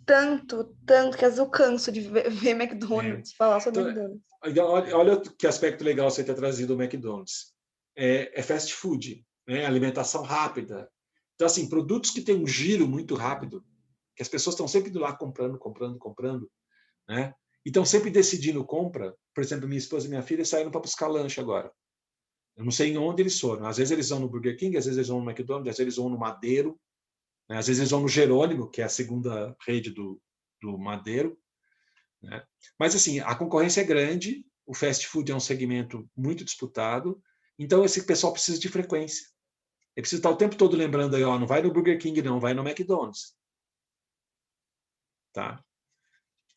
tanto, tanto, que às vezes eu canso de ver McDonald's, falar sobre Então, McDonald's. olha que aspecto legal você ter trazido o McDonald's. É fast food, né? Alimentação rápida. Então, assim, produtos que têm um giro muito rápido, que as pessoas estão sempre indo lá comprando, comprando, comprando, né? E estão sempre decidindo compra. Por exemplo, minha esposa e minha filha saíram para buscar lanche agora. Eu não sei onde eles foram. Às vezes eles vão no Burger King, às vezes eles vão no McDonald's, às vezes eles vão no Madeiro, né? Às vezes eles vão no Jerônimo, que é a segunda rede do Madeiro, né? Mas, assim, a concorrência é grande, o fast food é um segmento muito disputado, então esse pessoal precisa de frequência. Ele precisa estar o tempo todo lembrando aí, ó, não vai no Burger King, não, vai no McDonald's. Tá?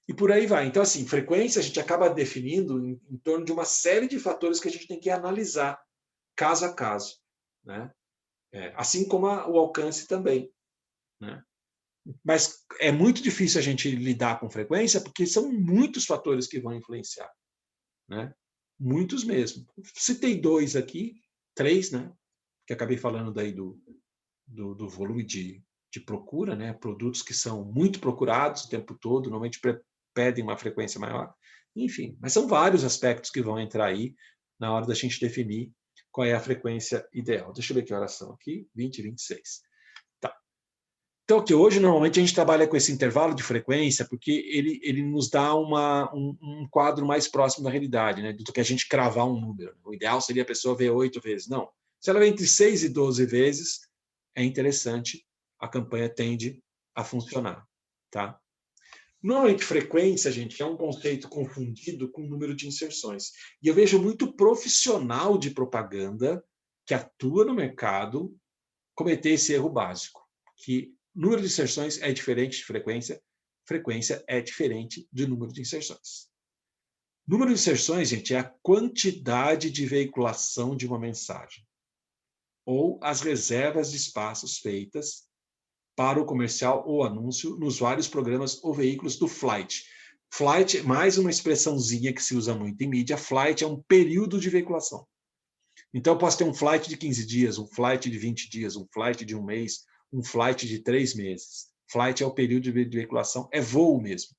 E por aí vai. Então, assim, frequência a gente acaba definindo em torno de uma série de fatores que a gente tem que analisar caso a caso, né? Assim como o alcance também, né? Mas é muito difícil a gente lidar com frequência porque são muitos fatores que vão influenciar, né? Muitos mesmo. Citei 2 aqui, 3, né? Que acabei falando daí do volume de procura, né? Produtos que são muito procurados o tempo todo, normalmente pedem uma frequência maior. Enfim, mas são vários aspectos que vão entrar aí na hora da gente definir qual é a frequência ideal. Deixa eu ver que horas são aqui, 20 e 26. Tá. Então, que hoje, normalmente, a gente trabalha com esse intervalo de frequência porque ele nos dá um quadro mais próximo da realidade, né? Do que a gente cravar um número. O ideal seria a pessoa ver 8 vezes. Não. Se ela vê entre 6 e 12 vezes, é interessante, a campanha tende a funcionar. Tá? Normalmente, frequência, gente, é um conceito confundido com o número de inserções. E eu vejo muito profissional de propaganda que atua no mercado cometer esse erro básico, que número de inserções é diferente de frequência, frequência é diferente de número de inserções. Número de inserções, gente, é a quantidade de veiculação de uma mensagem, ou as reservas de espaços feitas para o comercial ou anúncio nos vários programas ou veículos do flight. Flight é mais uma expressãozinha que se usa muito em mídia. Flight é um período de veiculação. Então, eu posso ter um flight de 15 dias, um flight de 20 dias, um flight de um mês, um flight de 3 meses. Flight é o período de veiculação, é voo mesmo.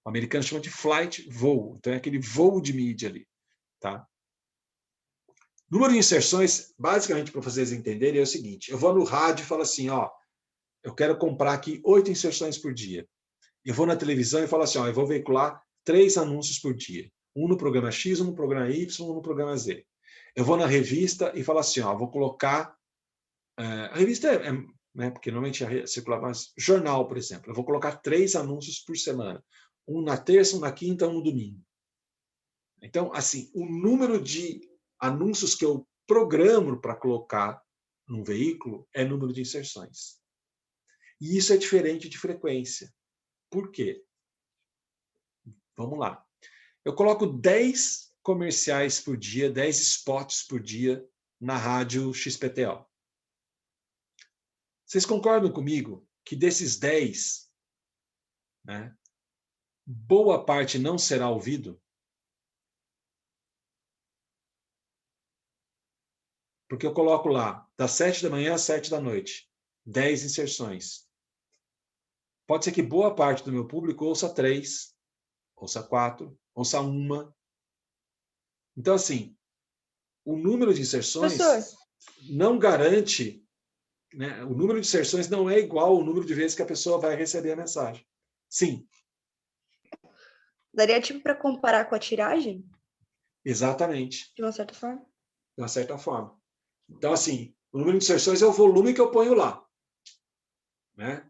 O americano chama de flight, voo. Então, é aquele voo de mídia ali. Tá? Número de inserções, basicamente, para vocês entenderem, é o seguinte. Eu vou no rádio e falo assim, ó, eu quero comprar aqui 8 inserções por dia. Eu vou na televisão e falo assim, ó, eu vou veicular 3 anúncios por dia. Um no programa X, um no programa Y, um no programa Z. Eu vou na revista e falo assim, ó, vou colocar... a revista né, porque normalmente circula mais... Jornal, por exemplo. Eu vou colocar 3 anúncios por semana. Um na terça, um na quinta, um no domingo. Então, assim, o número de anúncios que eu programo para colocar num veículo é número de inserções. E isso é diferente de frequência. Por quê? Vamos lá. Eu coloco 10 comerciais por dia, 10 spots por dia na rádio XPTO. Vocês concordam comigo que desses 10, né, boa parte não será ouvido? Porque eu coloco lá, das 7 da manhã às 7 da noite, 10 inserções. Pode ser que boa parte do meu público ouça 3, ouça 4, ouça 1. Então, assim, o número de inserções Professor, não garante, né, o número de inserções não é igual ao número de vezes que a pessoa vai receber a mensagem. Sim, daria tipo para comparar com a tiragem, exatamente, de uma certa forma? de uma certa forma. Então, assim, o número de inserções é o volume que eu ponho lá, né?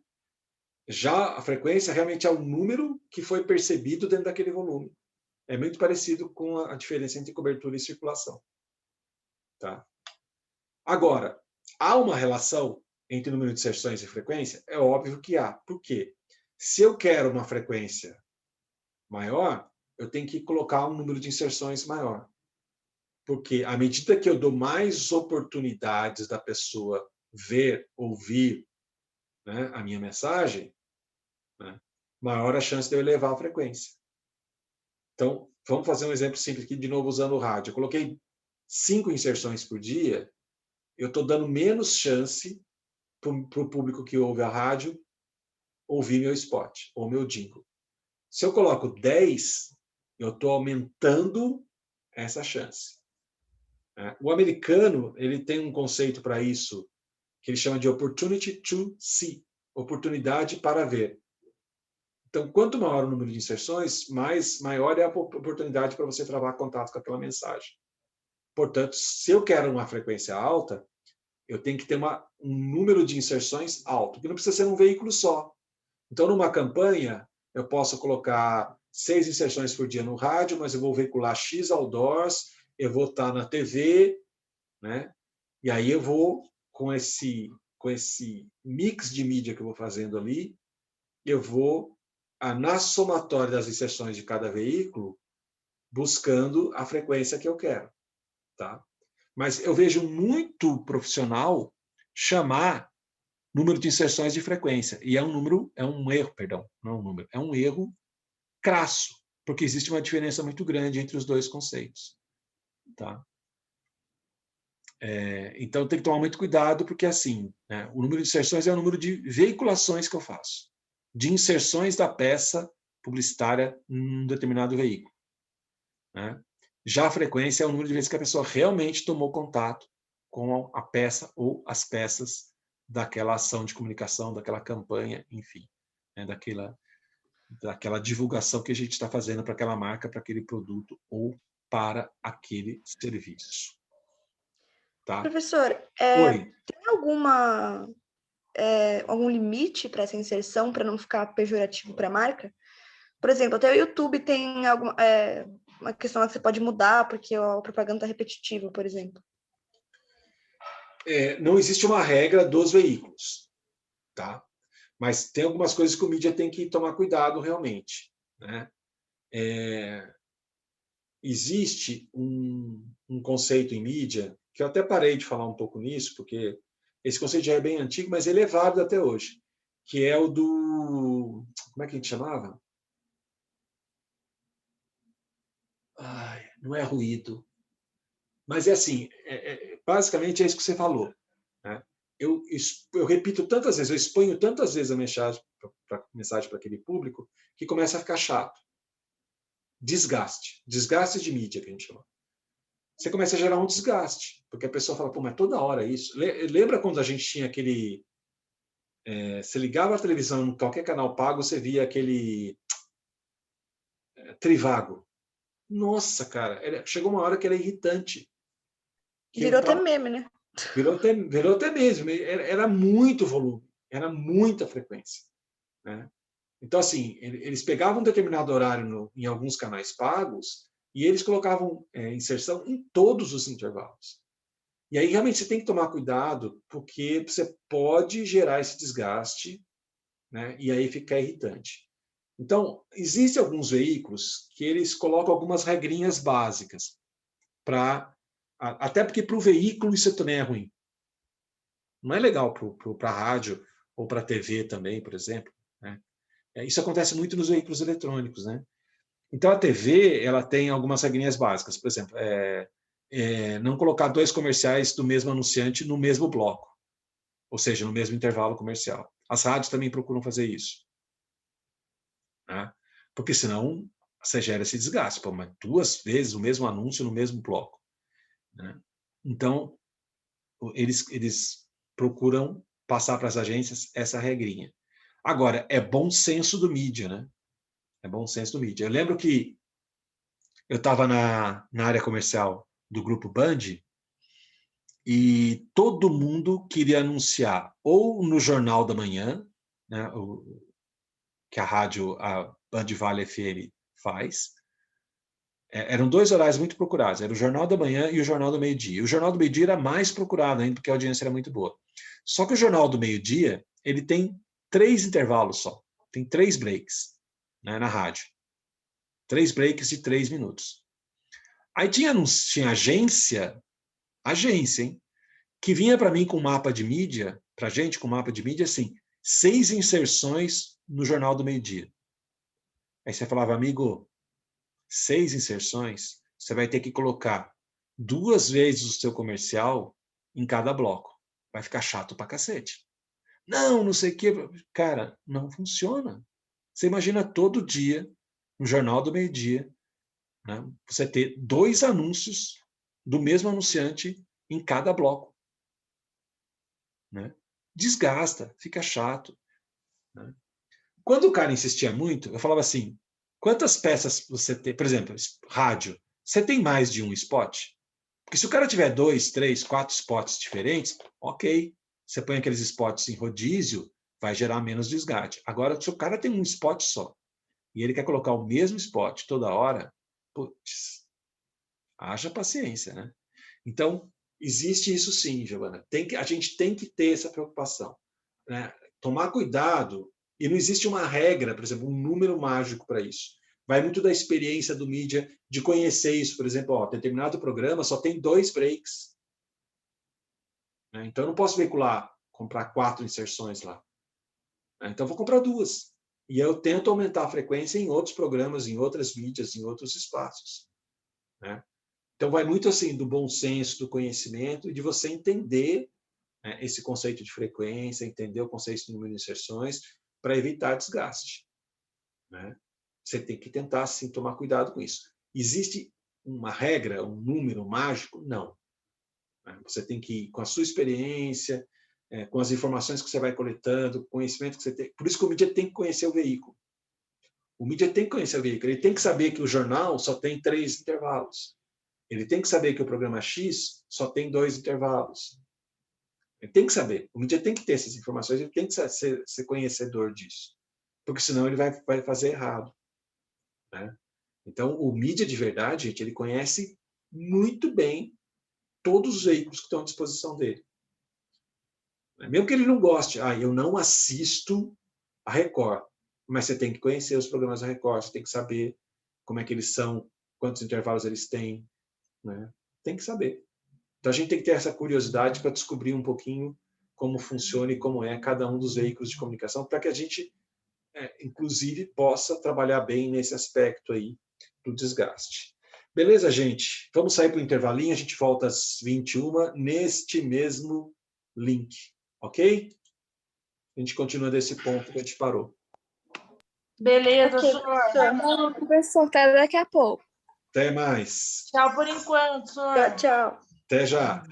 Já a frequência realmente é o número que foi percebido dentro daquele volume. É muito parecido com a diferença entre cobertura e circulação. Tá? Agora, há uma relação entre o número de inserções e frequência? É óbvio que há. Por quê? Se eu quero uma frequência maior, eu tenho que colocar um número de inserções maior. Porque à medida que eu dou mais oportunidades da pessoa ver, ouvir, né, a minha mensagem, né, maior a chance de eu elevar a frequência. Então, vamos fazer um exemplo simples aqui, de novo usando o rádio. Eu coloquei 5 inserções por dia, eu estou dando menos chance para o público que ouve a rádio ouvir meu spot ou meu jingle. Se eu coloco 10, eu estou aumentando essa chance. O americano, ele tem um conceito para isso, que ele chama de opportunity to see, oportunidade para ver. Então, quanto maior o número de inserções, maior é a oportunidade para você travar contato com aquela mensagem. Portanto, se eu quero uma frequência alta, eu tenho que ter um número de inserções alto, que não precisa ser um veículo só. Então, numa campanha, eu posso colocar 6 inserções por dia no rádio, mas eu vou veicular X outdoors, eu vou estar na TV, né? E aí eu vou, com esse mix de mídia que eu vou fazendo ali, eu vou, na somatória das inserções de cada veículo, buscando a frequência que eu quero. Tá? Mas eu vejo muito profissional chamar número de inserções de frequência. E é um erro, perdão, não é um número, é um erro crasso, porque existe uma diferença muito grande entre os dois conceitos. Tá? Então tem que tomar muito cuidado, porque assim, né, o número de inserções é o número de veiculações que eu faço, de inserções da peça publicitária em um determinado veículo. Né? Já a frequência é o número de vezes que a pessoa realmente tomou contato com a peça ou as peças daquela ação de comunicação, daquela campanha, enfim, né, daquela divulgação que a gente está fazendo para aquela marca, para aquele produto ou para aquele serviço. Tá? Professor, Oi. tem algum limite para essa inserção, para não ficar pejorativo para a marca? Por exemplo, até o YouTube tem uma questão que você pode mudar, porque a propaganda está repetitiva, por exemplo. Não existe uma regra dos veículos, tá? Mas tem algumas coisas que o mídia tem que tomar cuidado realmente, né? Existe um conceito em mídia, que eu até parei de falar um pouco nisso, porque esse conceito já é bem antigo, mas ele é válido até hoje, que é o do... Como é que a gente chamava? Não é ruído. Mas é assim, basicamente é isso que você falou. Né? Eu repito tantas vezes, eu exponho tantas vezes a mensagem para aquele público, que começa a ficar chato. Desgaste de mídia, que a gente chama. você começa a gerar um desgaste, porque a pessoa fala, pô, mas toda hora isso. Lembra quando a gente tinha aquele... você ligava a televisão em qualquer canal pago, você via aquele Trivago. Nossa, cara, chegou uma hora que era irritante. Virou até meme, né? Virou até mesmo. Era muito volume, era muita frequência, né? Então, assim, eles pegavam um determinado horário em alguns canais pagos e eles colocavam inserção em todos os intervalos. E aí, realmente, você tem que tomar cuidado, porque você pode gerar esse desgaste, né? E aí ficar irritante. Então, existem alguns veículos que eles colocam algumas regrinhas básicas, até porque para o veículo isso também é ruim. Não é legal para a rádio ou para a TV também, por exemplo, né? Isso acontece muito nos veículos eletrônicos, né? Então, a TV ela tem algumas regrinhas básicas. Por exemplo, não colocar 2 comerciais do mesmo anunciante no mesmo bloco, ou seja, no mesmo intervalo comercial. As rádios também procuram fazer isso, né? Porque senão você gera esse desgaste. Pô, mas 2 vezes o mesmo anúncio no mesmo bloco, né? Então, eles procuram passar para as agências essa regrinha. Agora, é bom senso do mídia, né? É bom senso do mídia. Eu lembro que eu estava na área comercial do Grupo Band e todo mundo queria anunciar ou no Jornal da Manhã, né, que a Band Vale FM faz. Eram 2 horários muito procurados. Era o Jornal da Manhã e o Jornal do Meio-Dia. E o Jornal do Meio-Dia era mais procurado ainda, porque a audiência era muito boa. Só que o Jornal do Meio-Dia, ele tem 3 intervalos só. Tem 3 breaks, né, na rádio. 3 breaks de 3 minutos. Aí tinha agência, hein, que vinha para mim com mapa de mídia, para gente com mapa de mídia, assim, 6 inserções no Jornal do Meio-Dia. Aí você falava, amigo, 6 inserções, você vai ter que colocar 2 vezes o seu comercial em cada bloco. Vai ficar chato pra cacete. Não sei o que. Cara, não funciona. Você imagina todo dia, no Jornal do Meio-Dia, né, você ter 2 anúncios do mesmo anunciante em cada bloco, né? Desgasta, fica chato, né? Quando o cara insistia muito, eu falava assim, quantas peças você tem? Por exemplo, rádio, você tem mais de um spot? Porque se o cara tiver 2, 3, 4 spots diferentes, ok, você põe aqueles spots em rodízio, vai gerar menos desgaste. Agora, se o cara tem um spot só, e ele quer colocar o mesmo spot toda hora, putz, haja paciência, né? Então, existe isso sim, Giovana. A gente tem que ter essa preocupação, né? Tomar cuidado, e não existe uma regra, por exemplo, um número mágico para isso. Vai muito da experiência do mídia, de conhecer isso. Por exemplo, determinado programa só tem 2 breaks, né? Então, eu não posso veicular, comprar 4 inserções lá, né? Então, eu vou comprar 2. E eu tento aumentar a frequência em outros programas, em outras mídias, em outros espaços, né? Então, vai muito assim do bom senso, do conhecimento e de você entender, né, esse conceito de frequência, entender o conceito de número de inserções para evitar desgaste, né? Você tem que tentar, sim, tomar cuidado com isso. Existe uma regra, um número mágico? Não. Você tem que ir com a sua experiência, com as informações que você vai coletando, o conhecimento que você tem. Por isso que o mídia tem que conhecer o veículo. O mídia tem que conhecer o veículo. Ele tem que saber que o jornal só tem 3 intervalos. Ele tem que saber que o programa X só tem 2 intervalos. Ele tem que saber. O mídia tem que ter essas informações, ele tem que ser conhecedor disso. Porque senão ele vai fazer errado, né? Então, o mídia de verdade, gente, ele conhece muito bem todos os veículos que estão à disposição dele. Mesmo que ele não goste, eu não assisto a Record, mas você tem que conhecer os programas da Record, você tem que saber como é que eles são, quantos intervalos eles têm, né? Tem que saber. Então, a gente tem que ter essa curiosidade para descobrir um pouquinho como funciona e como é cada um dos veículos de comunicação, para que a gente, inclusive, possa trabalhar bem nesse aspecto aí do desgaste. Beleza, gente? Vamos sair para o intervalinho, a gente volta às 21h neste mesmo link, ok? A gente continua desse ponto que a gente parou. Beleza, Ok, senhor. professor. Bom, professor, até daqui a pouco. Até mais. Tchau por enquanto, senhor. Tchau, tchau. Até já.